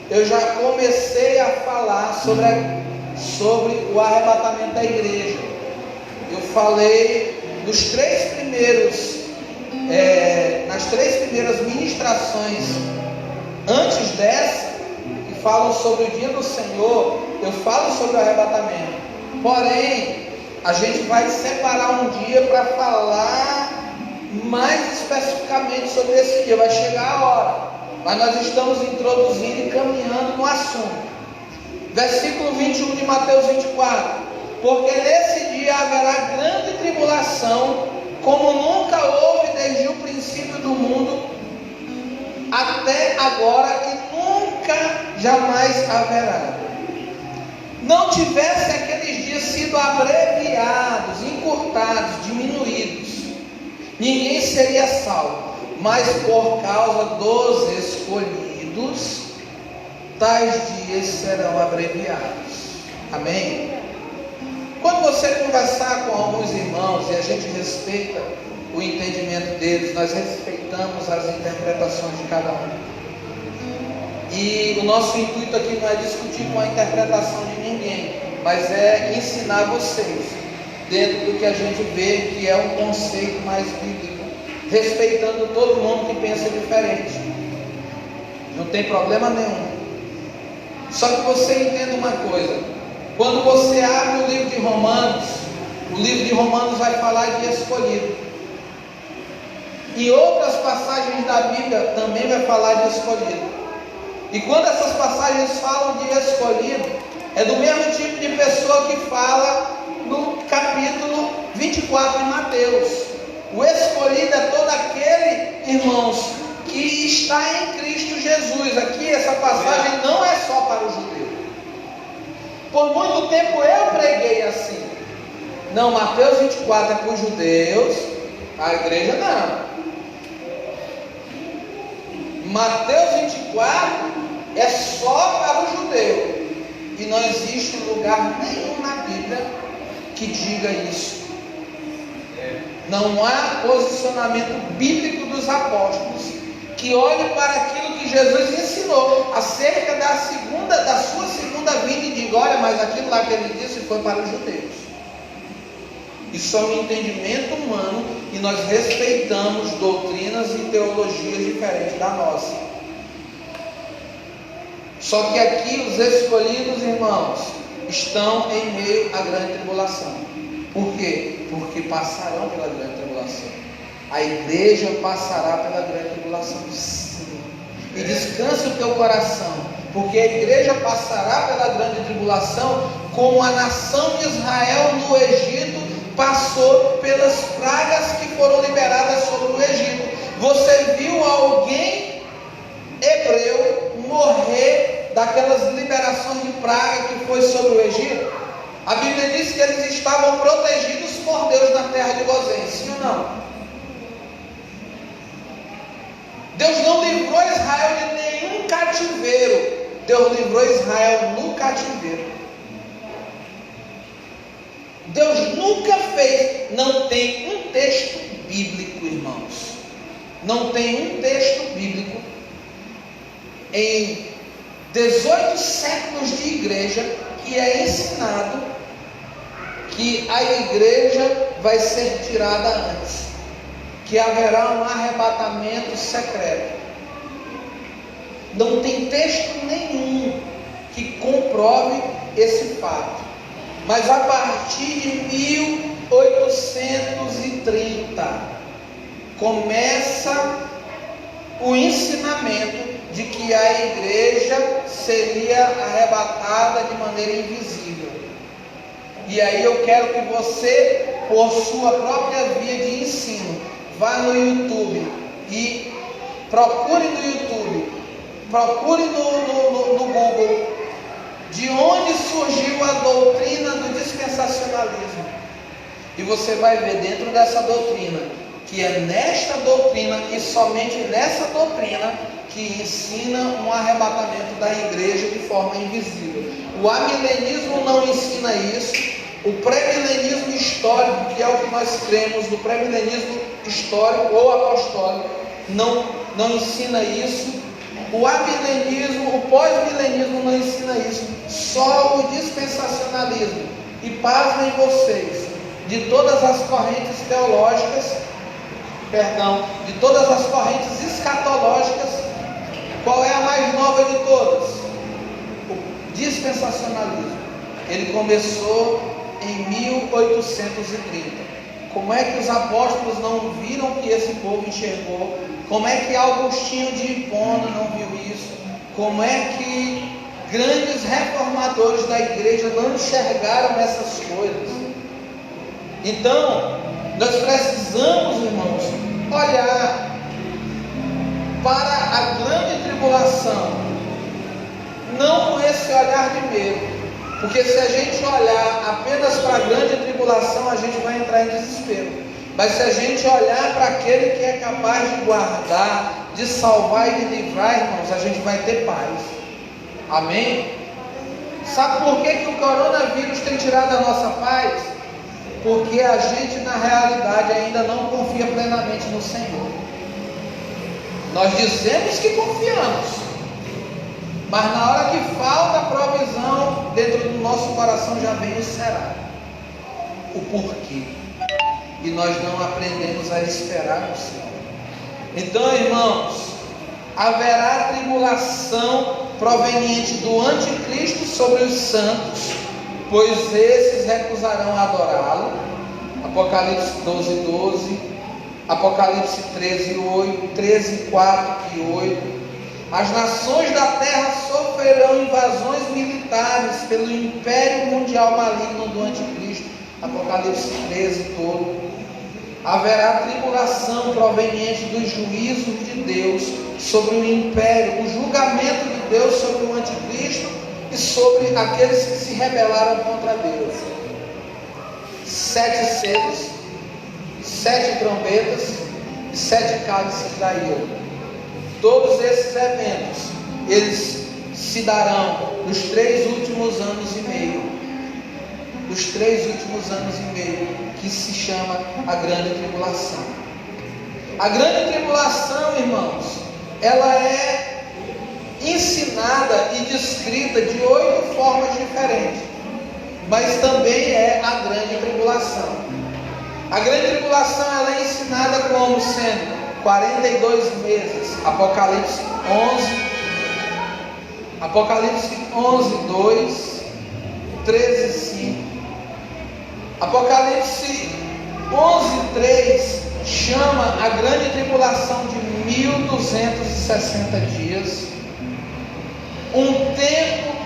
eu já comecei a falar sobre o arrebatamento da igreja. Eu falei nos 3 primeiros, nas 3 primeiras ministrações antes dessa, que falam sobre o dia do Senhor. Eu falo sobre o arrebatamento. Porém, a gente vai separar um dia para falar mais especificamente sobre esse dia. Vai chegar a hora, mas nós estamos introduzindo e caminhando no assunto. Versículo 21 de Mateus 24. Porque nesse dia haverá grande tribulação, como nunca houve desde o princípio do mundo até agora, e nunca jamais haverá. Não tivesse aqueles dias sido abreviados, encurtados, diminuídos, ninguém seria salvo. Mas por causa dos escolhidos, tais dias serão abreviados. Amém? Quando você conversar com alguns irmãos, e a gente respeita o entendimento deles, nós respeitamos as interpretações de cada um. E o nosso intuito aqui não é discutir com a interpretação de ninguém, mas é ensinar vocês dentro do que a gente vê que é um conceito mais bíblico, respeitando todo mundo que pensa diferente. Não tem problema nenhum. Só que você entenda uma coisa: quando você abre o livro de Romanos vai falar de escolhido. E outras passagens da Bíblia também vai falar de escolhido. E quando essas passagens falam de escolhido, é do mesmo tipo de pessoa que fala no capítulo 24 de Mateus. O escolhido é todo aquele, irmãos, que está em Cristo Jesus. Aqui essa passagem não é só para o judeu. Por muito tempo eu preguei assim. Não, Mateus 24 é para os judeus, a igreja não. Mateus 24 é só para o judeu. E não existe lugar nenhum na Bíblia que diga isso. Não há posicionamento bíblico dos apóstolos que olhe para aquilo que Jesus ensinou acerca da sua segunda vinda e diga: olha, mas aquilo lá que ele disse foi para os judeus. Isso é um entendimento humano e nós respeitamos doutrinas e teologias diferentes da nossa. Só que aqui os escolhidos, irmãos, estão em meio à grande tribulação. Por quê? Porque passarão pela grande tribulação. A igreja passará pela grande tribulação, sim. E descanse o teu coração, porque a igreja passará pela grande tribulação, como a nação de Israel no Egito passou pelas pragas que foram liberadas sobre o Egito. Você viu alguém hebreu morrer daquelas liberações de praga que foi sobre o Egito? A Bíblia diz que eles estavam protegidos por Deus na terra de Gozém, sim ou não? Deus não livrou Israel de nenhum cativeiro. Deus livrou Israel no cativeiro. Deus nunca fez. Não tem um texto bíblico, irmãos. Não tem um texto bíblico em 18 séculos de igreja que é ensinado que a igreja vai ser tirada antes, que haverá um arrebatamento secreto. Não tem texto nenhum que comprove esse fato. Mas a partir de 1830 começa o ensinamento de que a igreja seria arrebatada de maneira invisível. E aí eu quero que você, por sua própria via de ensino, vá no YouTube e procure no YouTube, procure no Google, de onde surgiu a doutrina do dispensacionalismo. E você vai ver dentro dessa doutrina, que é nesta doutrina e somente nessa doutrina que ensina um arrebatamento da igreja de forma invisível. O amilenismo não ensina isso. O pré-milenismo histórico, que é o que nós cremos, do pré-milenismo histórico ou apostólico, não ensina isso. O amilenismo, o pós-milenismo não ensina isso. Só o dispensacionalismo. E pasmem vocês, de todas as correntes teológicas, de todas as correntes escatológicas, qual é a mais nova de todas? O dispensacionalismo. Ele começou em 1830. Como é que os apóstolos não viram que esse povo enxergou? Como é que Augustinho de Hipona não viu isso? Como é que grandes reformadores da igreja não enxergaram essas coisas? Então, nós precisamos, irmãos, olhar para a grande tribulação, não com esse olhar de medo. Porque se a gente olhar apenas para a grande tribulação, a gente vai entrar em desespero. Mas se a gente olhar para aquele que é capaz de guardar, de salvar e de livrar, irmãos, a gente vai ter paz. Amém? Sabe por que o coronavírus tem tirado a nossa paz? Porque a gente na realidade ainda não confia plenamente no Senhor. Nós dizemos que confiamos, mas na hora que falta a provisão, dentro do nosso coração já vem o será. o porquê. E nós não aprendemos a esperar no Senhor. Então, irmãos, haverá tribulação proveniente do anticristo sobre os santos, pois esses recusarão adorá-lo. Apocalipse 12:12, Apocalipse 13:4 e 8. As nações da terra sofrerão invasões militares pelo império mundial maligno do anticristo. Apocalipse 13 todo. Haverá tribulação proveniente dos juízos de Deus sobre o império, o julgamento de Deus sobre o anticristo e sobre aqueles que se rebelaram contra Deus. 7 selos, 7 trombetas e 7 cálices da ira. Todos esses eventos, eles se darão nos 3 últimos anos e meio. Os 3 últimos anos e meio, que se chama a grande tribulação. A grande tribulação, irmãos, ela é ensinada e descrita de 8 formas diferentes, mas também é a grande tribulação. A grande tribulação, ela é ensinada como sendo 42 meses. Apocalipse 11:2, 13:5. Apocalipse 11:3 chama a grande tribulação de 1260 dias,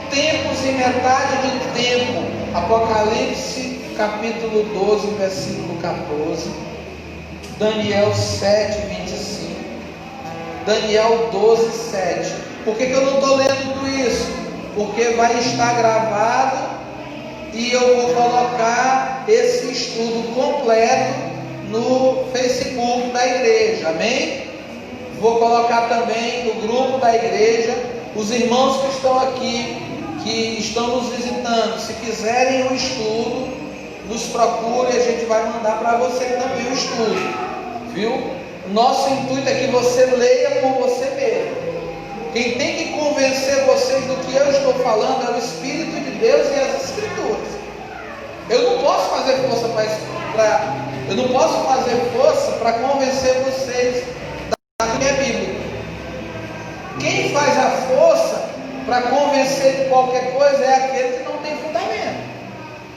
tempos e metade de tempo. Apocalipse capítulo 12, versículo 14, Daniel 7:25, Daniel 12:7. Por que eu não estou lendo tudo isso? Porque vai estar gravado e eu vou colocar esse estudo completo no Facebook da igreja, amém? Vou colocar também no grupo da igreja. Os irmãos que estão aqui, que estão nos visitando, se quiserem um estudo, nos procure, a gente vai mandar para você também o estudo, viu? Nosso intuito é que você leia por você mesmo. Quem tem que convencer vocês do que eu estou falando é o Espírito de Deus e as Escrituras. Eu não posso fazer força para convencer vocês da minha Bíblia. Quem faz a força para convencer de qualquer coisa é aquele que não tem fundamento.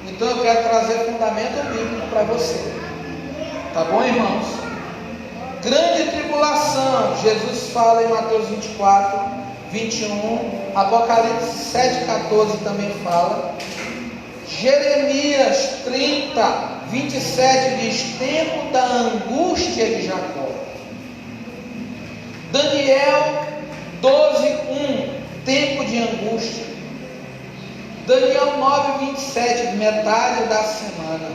Então eu quero trazer fundamento bíblico para você. Tá bom, irmãos? Grande tribulação, Jesus fala em Mateus 24:21, Apocalipse 7:14 também fala. Jeremias 30:27 diz: tempo da angústia de Jacó. Daniel 12:1, tempo de angústia. Daniel 9:27, metade da semana.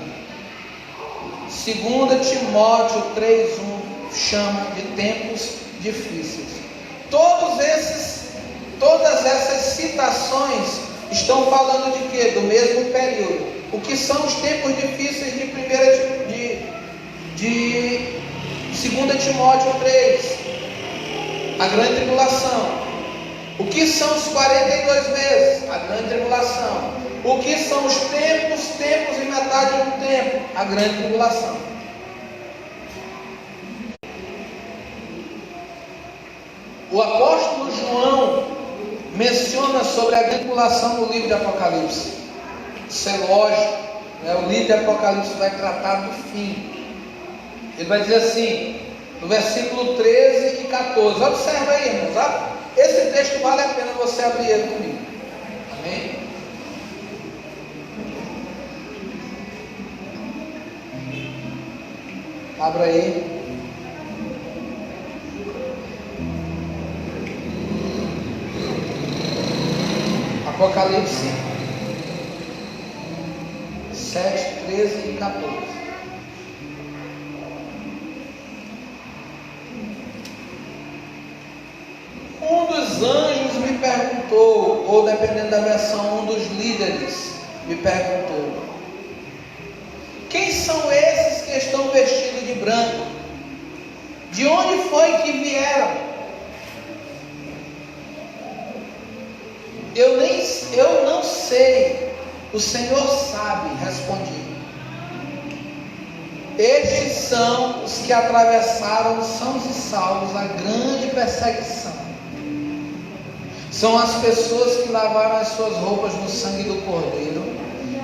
2 Timóteo 3:1 chama de tempos difíceis. Todas essas citações estão falando de quê? Do mesmo período. O que são os tempos difíceis de 2 Timóteo 3? A grande tribulação. O que são os 42 meses? A grande tribulação. O que são os tempos e metade de um tempo? A grande tribulação. O apóstolo João menciona sobre a grande tribulação no livro de Apocalipse. Isso é lógico, né? O livro de Apocalipse vai tratar do fim. Ele vai dizer assim, no versículo 13 e 14. Observa aí, irmãos. Esse texto vale a pena você abrir ele comigo. Amém? Abra aí. Apocalipse 7, 13 e 14. Um dos anjos me perguntou, ou dependendo da versão, um dos líderes me perguntou: quem são esses que estão vestidos de branco? De onde foi que vieram? Eu não sei, o Senhor sabe, respondi. Estes são os que atravessaram sãos e salvos a grande perseguição. São as pessoas que lavaram as suas roupas no sangue do Cordeiro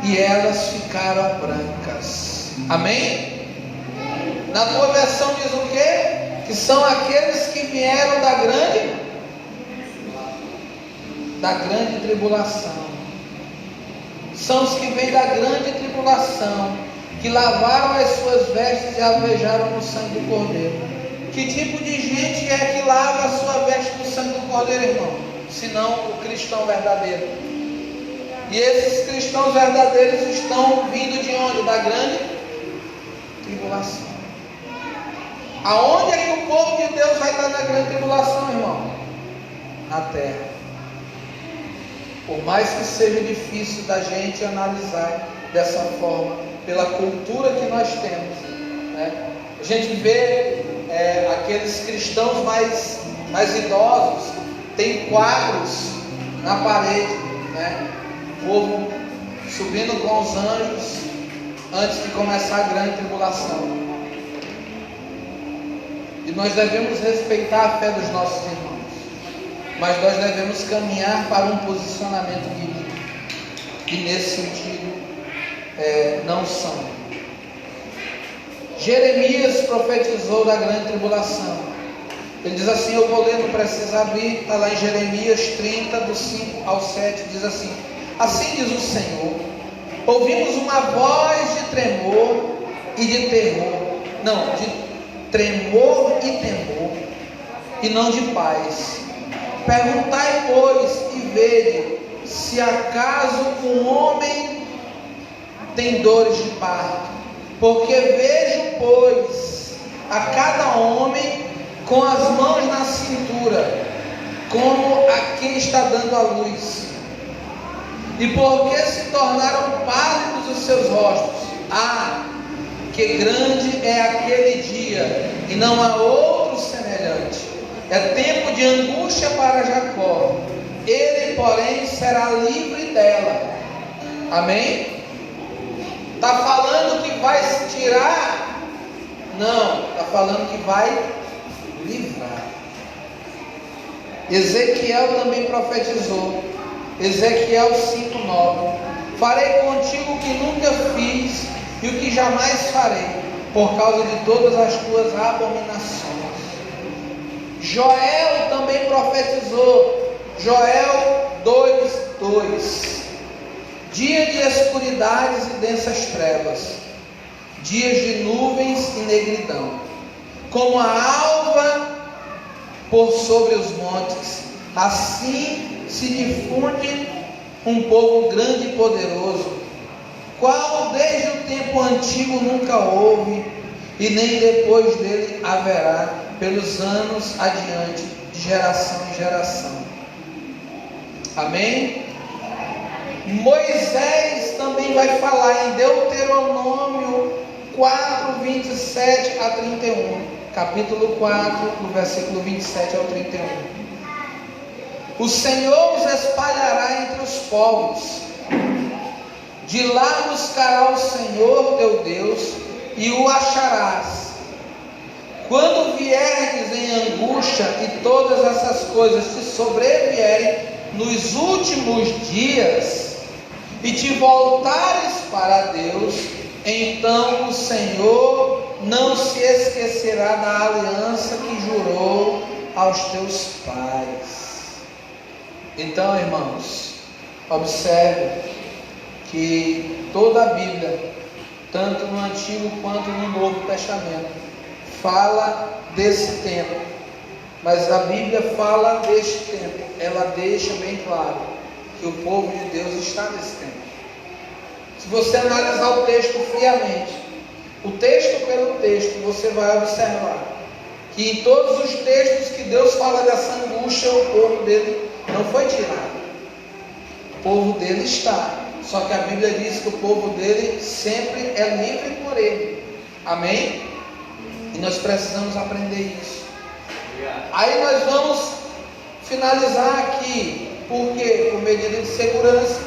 e elas ficaram brancas. Amém? Na tua versão diz o quê? Que são aqueles que vieram da grande tribulação. São os que vêm da grande tribulação, que lavaram as suas vestes e alvejaram no sangue do Cordeiro. Que tipo de gente é que lava a sua veste no sangue do Cordeiro, irmão? Senão o cristão verdadeiro. E esses cristãos verdadeiros estão vindo de onde? Da grande tribulação. Aonde é que o povo de Deus vai estar na grande tribulação, irmão? Na terra. Por mais que seja difícil da gente analisar dessa forma, pela cultura que nós temos, né? A gente vê aqueles cristãos mais idosos, tem quadros na parede, né? O povo subindo com os anjos antes de começar a grande tribulação. E nós devemos respeitar a fé dos nossos irmãos, mas nós devemos caminhar para um posicionamento bíblico. E nesse sentido, não são. Jeremias profetizou da grande tribulação. Ele diz assim, eu vou ler, não precisa abrir, está lá em Jeremias 30, do 5 ao 7, diz assim: assim diz o Senhor, ouvimos uma voz de tremor e de terror, não, de tremor e temor, e não de paz. Perguntai, pois, e vede, se acaso um homem tem dores de parto, porque vejo, pois, a cada homem com as mãos na cintura, como a quem está dando a luz. E porque se tornaram pálidos os seus rostos? Ah, que grande é aquele dia, e não há outro semelhante. É tempo de angústia para Jacó, ele, porém, será livre dela. Amém? Está falando que vai se tirar? Não, está falando que vai livrar. Ezequiel também profetizou, Ezequiel 5:9: farei contigo o que nunca fiz e o que jamais farei, por causa de todas as tuas abominações. Joel também profetizou, Joel 2:2: dia de escuridades e densas trevas, dias de nuvens e negridão, como a alva por sobre os montes, assim se difunde um povo grande e poderoso, qual desde o tempo antigo nunca houve, e nem depois dele haverá, pelos anos adiante, de geração em geração. Amém? Moisés também vai falar em Deuteronômio 4, 27 a 31. Capítulo 4, do versículo 27 ao 31. O Senhor os espalhará entre os povos, de lá buscará o Senhor teu Deus, e o acharás. Quando vierdes em angústia e todas essas coisas te sobrevierem nos últimos dias, e te voltares para Deus, então o Senhor não se esquecerá da aliança que jurou aos teus pais. Então, irmãos, observe que toda a Bíblia, tanto no Antigo quanto no Novo Testamento, fala desse tempo. Mas a Bíblia fala deste tempo, ela deixa bem claro que o povo de Deus está nesse tempo. Se você analisar o texto friamente, o texto pelo texto, você vai observar que em todos os textos que Deus fala dessa angústia, o povo dele não foi tirado. O povo dele está. Só que a Bíblia diz que o povo dele sempre é livre por ele. Amém? E nós precisamos aprender isso. Aí nós vamos finalizar aqui. Por quê? Por medida de segurança.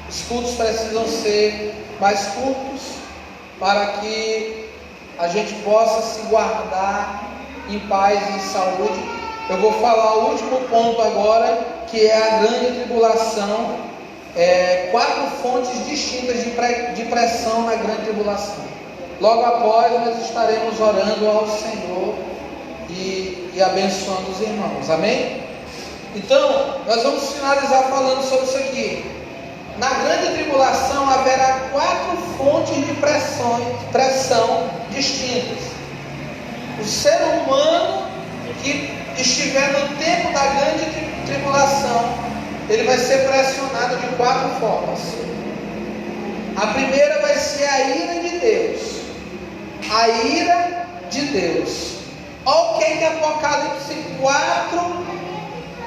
Os cultos precisam ser mais curtos, para que a gente possa se guardar em paz e em saúde. Eu vou falar o último ponto agora, que é a grande tribulação. 4 fontes distintas de pressão na grande tribulação. Logo após, nós estaremos orando ao Senhor e abençoando os irmãos, amém? Então, nós vamos finalizar falando sobre isso aqui. Na grande tribulação haverá 4 fontes de pressão distintas. O ser humano que estiver no tempo da grande tribulação, ele vai ser pressionado de 4 formas. A primeira vai ser a ira de Deus. A ira de Deus. Olha o que Apocalipse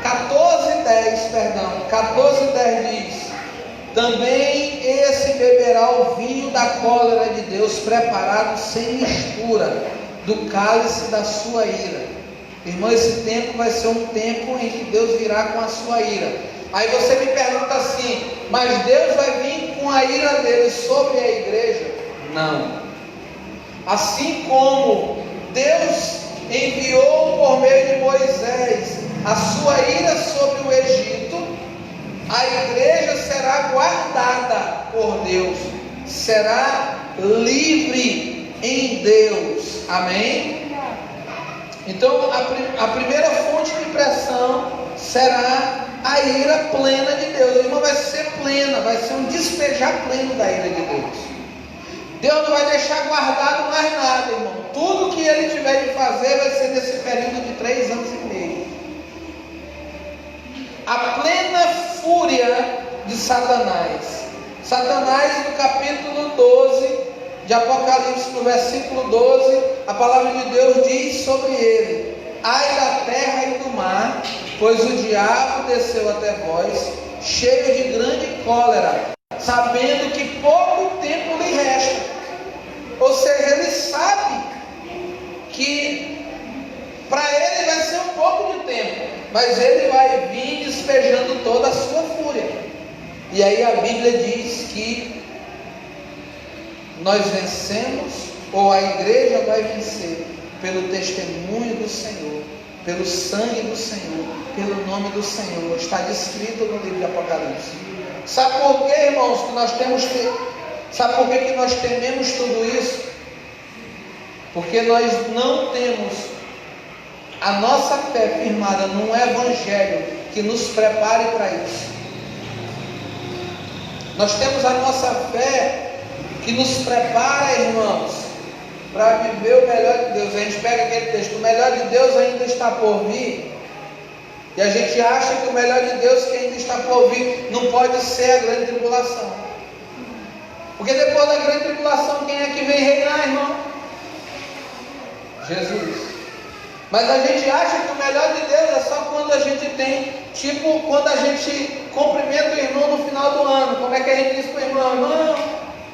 14:10 diz: também esse beberá o vinho da cólera de Deus, preparado sem mistura, do cálice da sua ira. Irmão, esse tempo vai ser um tempo em que Deus virá com a sua ira. Aí você me pergunta assim: mas Deus vai vir com a ira dele sobre a igreja? Não. Assim como Deus enviou por meio de Moisés a sua ira sobre o Egito, a igreja será guardada por Deus, será livre em Deus, amém? Então a primeira fonte de pressão será a ira plena de Deus. Irmão, vai ser plena, vai ser um despejar pleno da ira de Deus. Deus não vai deixar guardado mais nada, irmão. Tudo que Ele tiver de fazer vai ser nesse período de 3 anos e meio. A plena fúria de Satanás. Satanás, no capítulo 12 de Apocalipse, no versículo 12, a palavra de Deus diz sobre ele: ai da terra e do mar, pois o diabo desceu até vós, cheio de grande cólera, sabendo que pouco tempo lhe resta. Ou seja, ele sabe que para ele vai ser um pouco de tempo, mas ele vai vir despejando toda a sua fúria. E aí a Bíblia diz que nós vencemos, ou a igreja vai vencer, pelo testemunho do Senhor, pelo sangue do Senhor, pelo nome do Senhor. Está descrito no livro de Apocalipse. Sabe por quê, irmãos, que nós temos sabe por que nós tememos tudo isso? Porque nós não temos a nossa fé firmada num evangelho que nos prepare para isso. Nós temos a nossa fé que nos prepara, irmãos, para viver o melhor de Deus. A gente pega aquele texto: o melhor de Deus ainda está por vir. E a gente acha que o melhor de Deus que ainda está por vir não pode ser a grande tribulação. Porque depois da grande tribulação, quem é que vem reinar, irmão? Jesus. Mas a gente acha que o melhor de Deus é só quando a gente tem, tipo, quando a gente cumprimenta o irmão no final do ano. Como é que a gente diz para o irmão: irmão,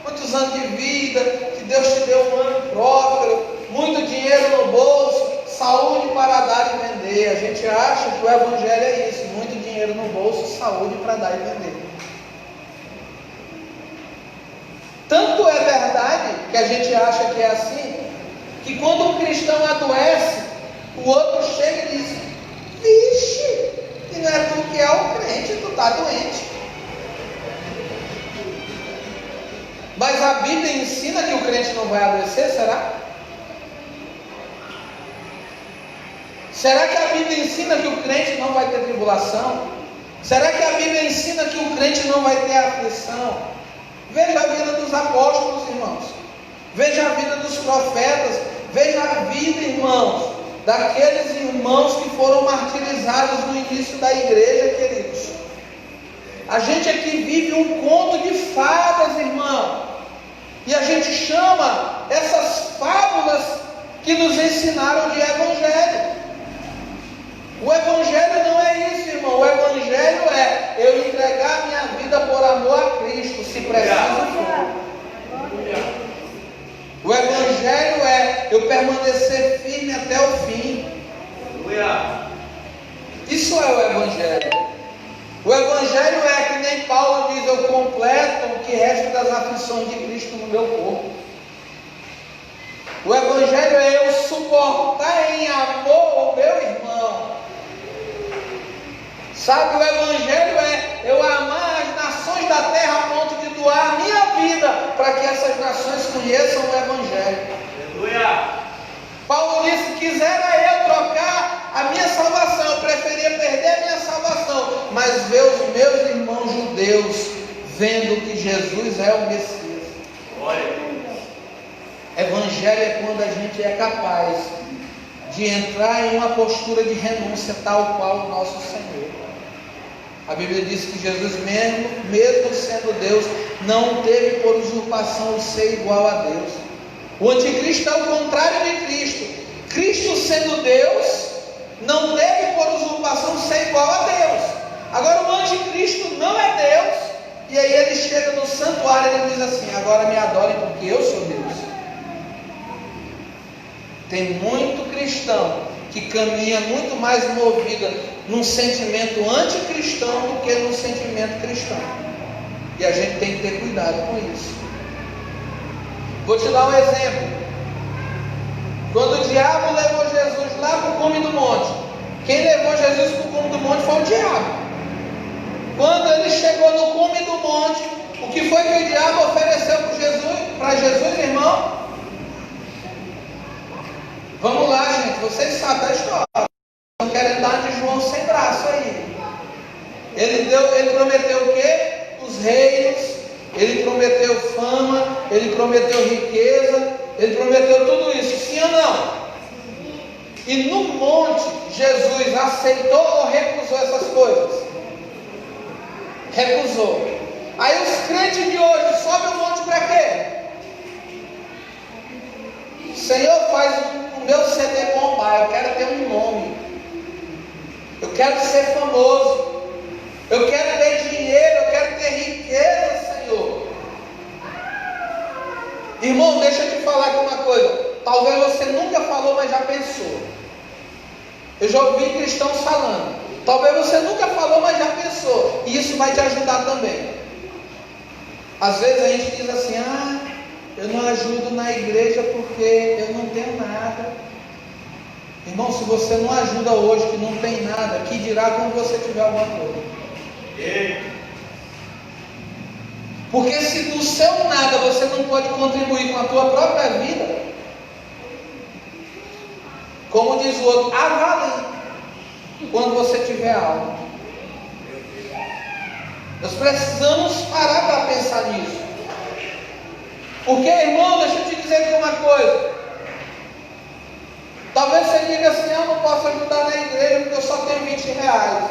muitos anos de vida, que Deus te deu um ano próspero, muito dinheiro no bolso, saúde para dar e vender. A gente acha que o evangelho é isso: muito dinheiro no bolso, saúde para dar e vender. Tanto é verdade que a gente acha que é assim, que quando um cristão adoece, o outro chega e diz: vixe, e não é tu que é o crente, tu está doente. Mas a Bíblia ensina que o crente não vai adoecer, será? Será que a Bíblia ensina que o crente não vai ter tribulação? Será que a Bíblia ensina que o crente não vai ter aflição? Veja a vida dos apóstolos, irmãos. Veja a vida dos profetas. Veja a vida, irmãos, daqueles irmãos que foram martirizados no início da igreja, queridos. A gente aqui vive um conto de fadas, irmão. E a gente chama essas fábulas que nos ensinaram de evangelho. O evangelho não é isso, irmão. O evangelho é eu entregar minha vida por amor a Cristo, se preciso for. O evangelho é eu permanecer firme até o fim. Isso é o evangelho. O evangelho é que nem Paulo diz: eu completo o que resta das aflições de Cristo no meu corpo. O evangelho Sabe, o Evangelho é eu amar as nações da terra a ponto de doar a minha vida para que essas nações conheçam o Evangelho. Aleluia. Paulo disse: quisera eu trocar a minha salvação, eu preferia perder a minha salvação, mas ver os meus irmãos judeus vendo que Jesus é o Messias. Glória. Evangelho é quando a gente é capaz de entrar em uma postura de renúncia tal qual o nosso Senhor. A Bíblia diz que Jesus mesmo sendo Deus, não teve por usurpação o ser igual a Deus. O anticristo é o contrário de Cristo. Cristo sendo Deus, não teve por usurpação ser igual a Deus. Agora o anticristo não é Deus, e aí ele chega no santuário e ele diz assim: agora me adorem porque eu sou Deus. Tem muito cristão que caminha muito mais movida num sentimento anticristão do que num sentimento cristão. E a gente tem que ter cuidado com isso. Vou te dar um exemplo. Quando o diabo levou Jesus lá para o cume do monte, quem levou Jesus para o cume do monte foi o diabo. Quando ele chegou no cume do monte, o que foi que o diabo ofereceu para Jesus, irmão? Vamos lá, gente, vocês sabem da história. Estão querendo dar de João sem braço aí. Ele prometeu o quê? Os reinos, ele prometeu fama, ele prometeu riqueza, ele prometeu tudo isso, sim ou não? E no monte, Jesus aceitou ou recusou essas coisas? Recusou. Aí os crentes de hoje sobem o monte para quê? Senhor, faz o meu CD bombar, eu quero ter um nome, eu quero ser famoso, eu quero ter dinheiro, eu quero ter riqueza, Senhor. Irmão, deixa eu te falar aqui uma coisa. Talvez você nunca falou, mas já pensou. Eu já ouvi cristãos falando. Talvez você nunca falou, mas já pensou. E isso vai te ajudar também. Às vezes a gente diz assim: eu não ajudo na igreja porque eu não tenho nada. Irmão, se você não ajuda hoje, que não tem nada, que dirá quando você tiver alguma coisa? Porque se do seu nada você não pode contribuir com a tua própria vida, como diz o outro, avalie quando você tiver algo. Nós precisamos parar para pensar nisso. Porque, irmão, deixa eu te dizer aqui uma coisa. Talvez você diga assim: eu não posso ajudar na igreja porque eu só tenho 20 reais.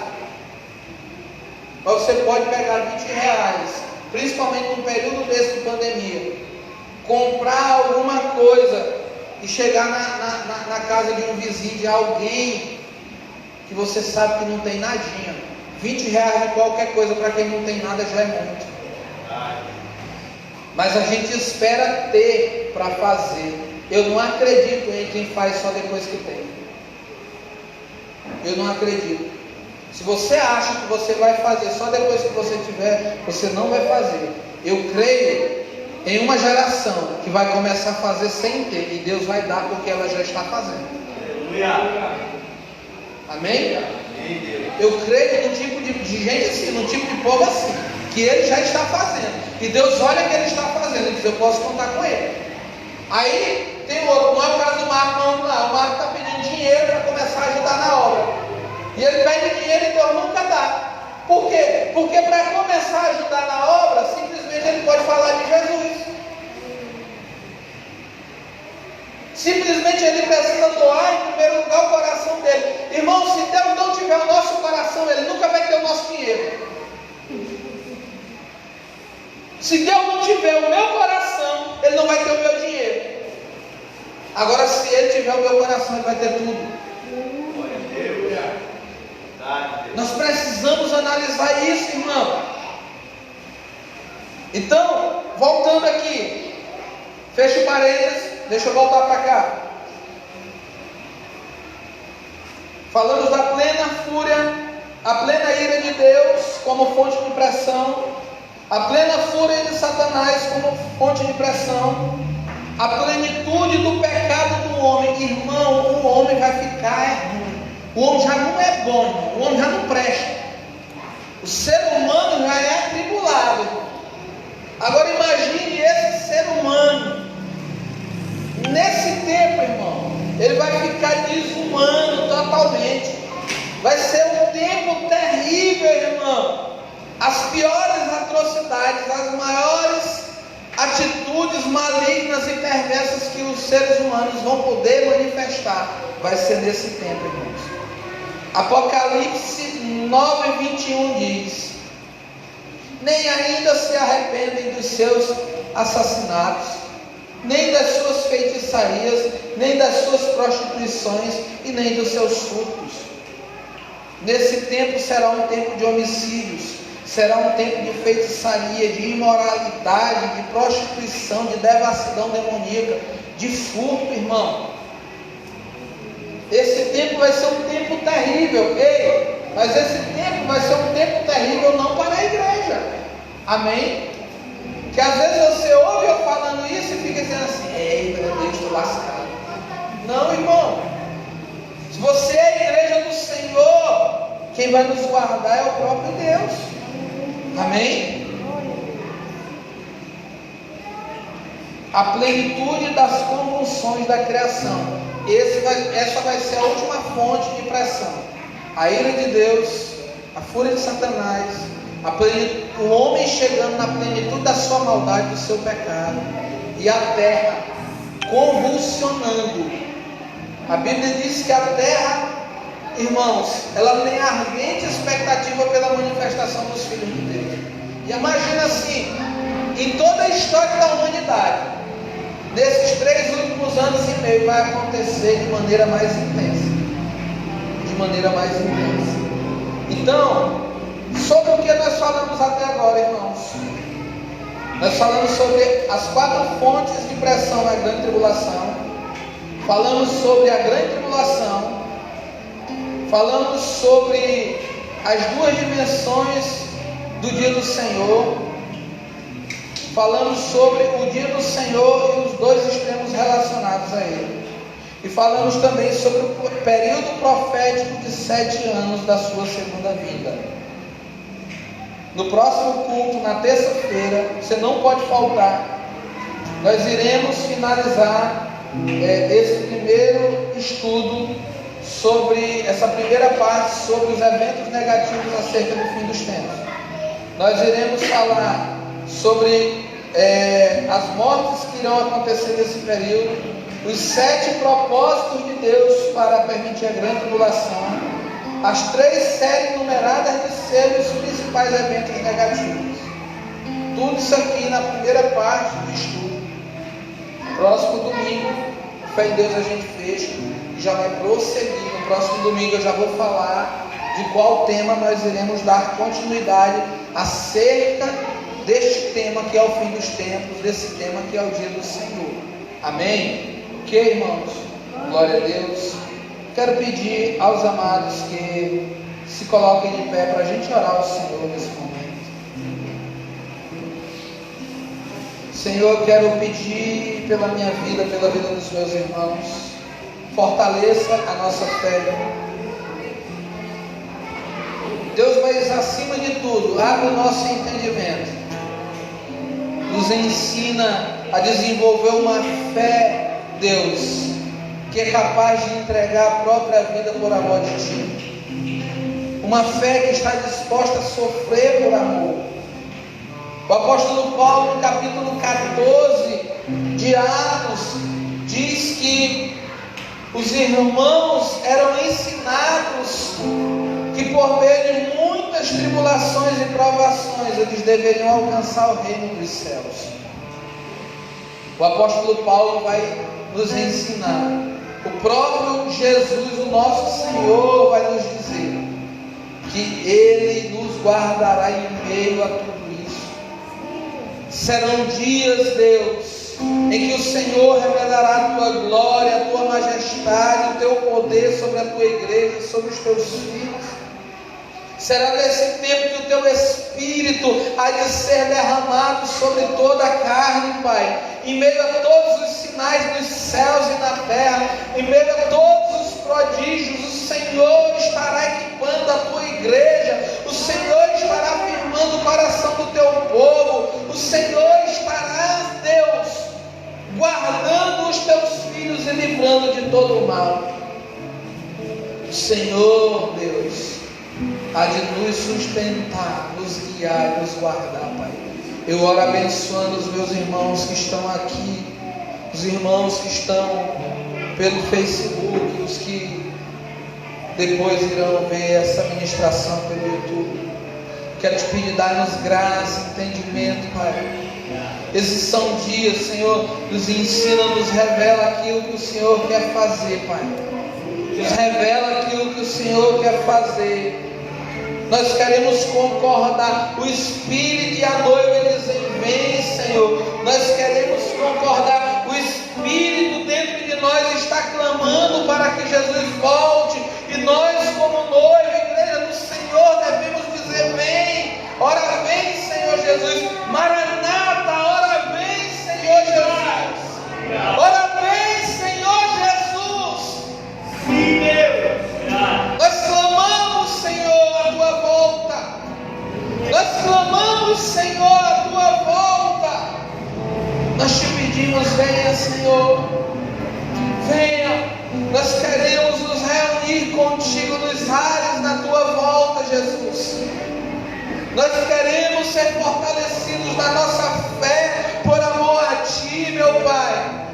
Mas você pode pegar 20 reais, principalmente num período desse de pandemia, comprar alguma coisa e chegar na casa de um vizinho, de alguém que você sabe que não tem nadinha. 20 reais de qualquer coisa para quem não tem nada já é muito. Mas a gente espera ter para fazer. Eu não acredito em quem faz só depois que tem. Eu não acredito. Se você acha que você vai fazer só depois que você tiver, você não vai fazer. Eu creio em uma geração que vai começar a fazer sem ter, e Deus vai dar porque ela já está fazendo. Aleluia. Amém? Amém, Deus. Eu creio no tipo de gente assim, no tipo de povo assim, que ele já está fazendo. E Deus olha que ele está fazendo e diz: eu posso contar com ele. Aí tem outro, não é o caso do Marco, não. O Marco está pedindo dinheiro para começar a ajudar na obra. E ele pede dinheiro e Deus nunca dá. Por quê? Porque para começar a ajudar na obra, simplesmente ele pode falar de Jesus. Simplesmente ele precisa doar em primeiro lugar o coração dele. Irmão, se Deus não tiver o nosso coração, ele nunca vai ter o nosso dinheiro. Se Deus não tiver o meu coração, ele não vai ter o meu dinheiro. Agora, se ele tiver o meu coração, ele vai ter tudo. Glória a Deus. Nós precisamos analisar isso, irmão. Então, voltando aqui, fecha o parênteses, deixa eu voltar para cá. Falamos da plena fúria, a plena ira de Deus como fonte de pressão, a plena fúria de Satanás como fonte de pressão, a plenitude do pecado do homem. Irmão, o homem vai ficar ruim. O homem já não é bom, o homem já não presta. O ser humano já é atribulado. Agora imagine esse ser humano. Nesse tempo, irmão, ele vai ficar desumano totalmente. Vai ser um tempo terrível, irmão. As piores atrocidades, as maiores atitudes malignas e perversas que os seres humanos vão poder manifestar, vai ser nesse tempo, irmãos. Apocalipse 9:21 diz: nem ainda se arrependem dos seus assassinatos, nem das suas feitiçarias, nem das suas prostituições e nem dos seus furtos. Nesse tempo será um tempo de homicídios, será um tempo de feitiçaria, de imoralidade, de prostituição, de devassidão demoníaca, de furto, irmão. Esse tempo vai ser um tempo terrível. Ei, mas esse tempo vai ser um tempo terrível não para a igreja. Amém? Que às vezes você ouve eu falando isso e fica dizendo assim: ei, meu Deus, estou lascado. Não, irmão. Se você é a igreja do Senhor, quem vai nos guardar é o próprio Deus. Amém? A plenitude das convulsões da criação. Essa vai ser a última fonte de pressão. A ira de Deus, a fúria de Satanás, o homem chegando na plenitude da sua maldade, do seu pecado, e a terra convulsionando. A Bíblia diz que a terra, irmãos, ela tem ardente expectativa pela manifestação dos filhos de Deus. E imagina assim, em toda a história da humanidade, nesses 3 últimos anos e meio, vai acontecer de maneira mais intensa. De maneira mais intensa. Então, sobre o que nós falamos até agora, irmãos? Nós falamos sobre as 4 fontes de pressão na grande tribulação. Falamos sobre a grande tribulação. Falamos sobre as 2 dimensões do dia do Senhor. Falamos sobre o dia do Senhor e os 2 extremos relacionados a ele. E falamos também sobre o período profético de 7 anos da sua segunda vinda. No próximo culto, na terça-feira, você não pode faltar. Nós iremos finalizar esse primeiro estudo sobre essa primeira parte, sobre os eventos negativos acerca do fim dos tempos. Nós iremos falar sobre as mortes que irão acontecer nesse período, os 7 propósitos de Deus para permitir a grande tribulação, as 3 séries numeradas de ser os principais eventos negativos. Tudo isso aqui na primeira parte do estudo. Próximo domingo, fé em Deus, a gente fecha e já vai prosseguir. No próximo domingo eu já vou falar de qual tema nós iremos dar continuidade acerca deste tema que é o fim dos tempos, desse tema que é o dia do Senhor. Amém? Ok, irmãos? Glória a Deus. Quero pedir aos amados que se coloquem de pé para a gente orar ao Senhor nesse momento. Senhor, eu quero pedir pela minha vida, pela vida dos meus irmãos, fortaleça a nossa fé. Deus, mas acima de tudo, abre o nosso entendimento, nos ensina a desenvolver uma fé, Deus, que é capaz de entregar a própria vida por amor de Ti, uma fé que está disposta a sofrer por amor. O apóstolo Paulo, no capítulo 14 de Atos, diz que os irmãos eram ensinados que por meio de muitas tribulações e provações eles deveriam alcançar o reino dos céus. O apóstolo Paulo vai nos ensinar. O próprio Jesus, o nosso Senhor, vai nos dizer que Ele nos guardará em meio a tudo isso. Serão dias, Deus, em que o Senhor revelará a Tua glória, a Tua majestade, o Teu poder sobre a Tua igreja, sobre os Teus filhos. Será nesse tempo que o Teu Espírito há de ser derramado sobre toda a carne, Pai. Em meio a todos os sinais dos céus e na terra, em meio a todos os prodígios, o Senhor estará equipando a Tua igreja. O Senhor estará Senhor, Deus, há de nos sustentar, nos guiar, nos guardar, Pai. Eu oro abençoando os meus irmãos que estão aqui, os irmãos que estão pelo Facebook, os que depois irão ver essa ministração pelo YouTube. Quero te pedir, dá-nos graça, entendimento, Pai. Esses são dias, Senhor, nos ensina, nos revela aquilo que o Senhor quer fazer, Pai. Nos revela aquilo que o Senhor quer fazer. Nós queremos concordar. O Espírito e a noiva, eles vêm, Senhor. Nós queremos concordar. O Espírito dentro de nós está clamando para que Jesus volte. E nós, como noiva, igreja do Senhor, devemos dizer: vem. Ora vem, Senhor Jesus. Maranata, ora vem, Senhor Jesus. Ora vem, Senhor Jesus. Sim, Deus. Nós clamamos, Senhor, a tua volta. Nós clamamos, Senhor, a tua volta. Nós te pedimos: venha, Senhor. Venha. Nós queremos nos reunir contigo nos ares da tua volta, Jesus. Nós queremos ser fortalecidos na nossa fé por amor a ti, meu Pai.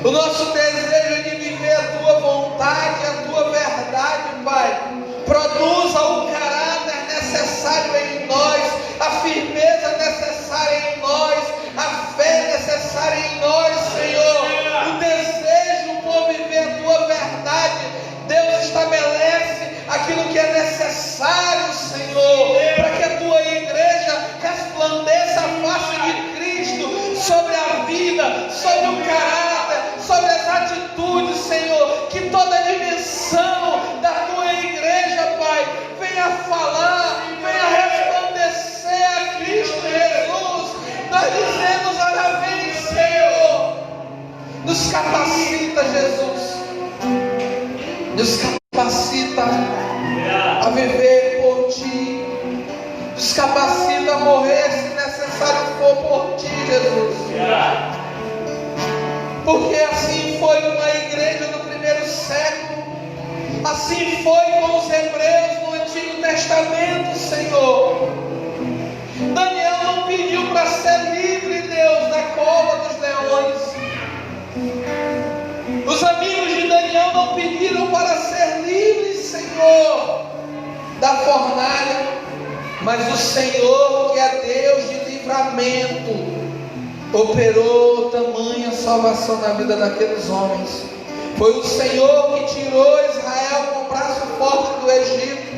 O nosso desejo é de viver a tua vontade, a tua verdade, Pai. Produza o caráter necessário em nós, a firmeza necessária em nós, a fé necessária em nós, Senhor. O desejo por viver a tua verdade. Deus estabelece aquilo que é necessário, Senhor, para que a tua igreja resplandeça a face de Cristo sobre a vida, sobre o caráter, sobre as atitudes, Senhor. Que toda a dimensão da tua igreja, Pai, venha falar, venha resplandecer a Cristo Jesus. Nós dizemos: ora vem, Senhor. Nos capacita, Jesus. Nos capacita a viver por ti. Nos capacita a morrer se necessário for por ti, Jesus. Porque assim foi com a igreja do primeiro século. Assim foi com os hebreus no Antigo Testamento, Senhor. Daniel não pediu para ser livre, Deus, da cova dos leões. Os amigos de Daniel não pediram para ser livres, Senhor, da fornalha. Mas o Senhor, que é Deus de livramento, operou tamanha salvação na vida daqueles homens. Foi o Senhor que tirou Israel com o braço forte do Egito.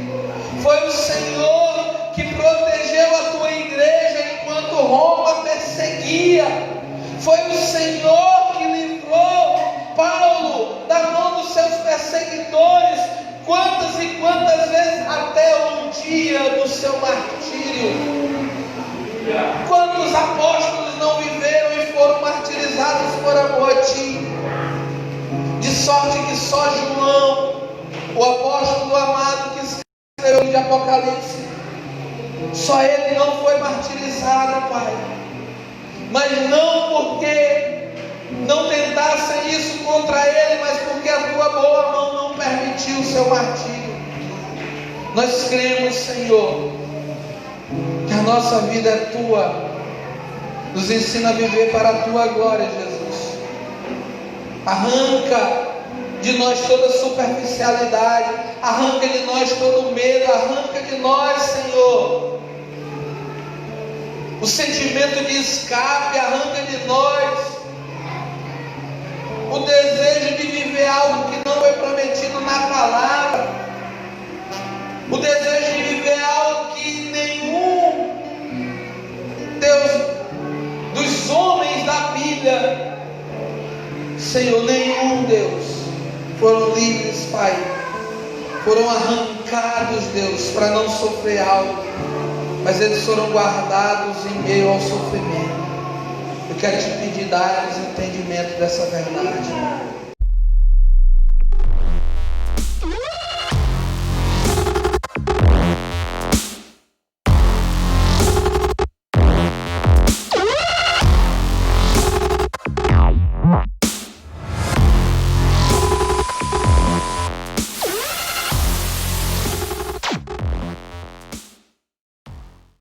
Foi o Senhor que protegeu a tua igreja enquanto Roma perseguia. Foi o Senhor que livrou Paulo da mão dos seus perseguidores, quantas e quantas vezes, até um dia do seu martírio. Quantos apóstolos não viveram e foram martirizados por amor a ti? De sorte que só João, o apóstolo amado que escreveu de Apocalipse, só ele não foi martirizado, Pai. Mas não porque não tentassem isso contra ele, mas porque a tua boa mão não permitiu o seu martírio. Nós cremos, Senhor, que a nossa vida é tua. Nos ensina a viver para a tua glória, Jesus. Arranca de nós toda superficialidade, arranca de nós todo medo, arranca de nós, Senhor, o sentimento de escape, arranca de nós o desejo de viver algo que não foi prometido na palavra, o desejo de viver algo que nenhum Deus dos homens da Bíblia, Senhor, nenhum Deus, foram livres, Pai, foram arrancados, Deus, para não sofrer algo, mas eles foram guardados em meio ao sofrimento. Eu quero te pedir, dar-nos entendimento dessa verdade.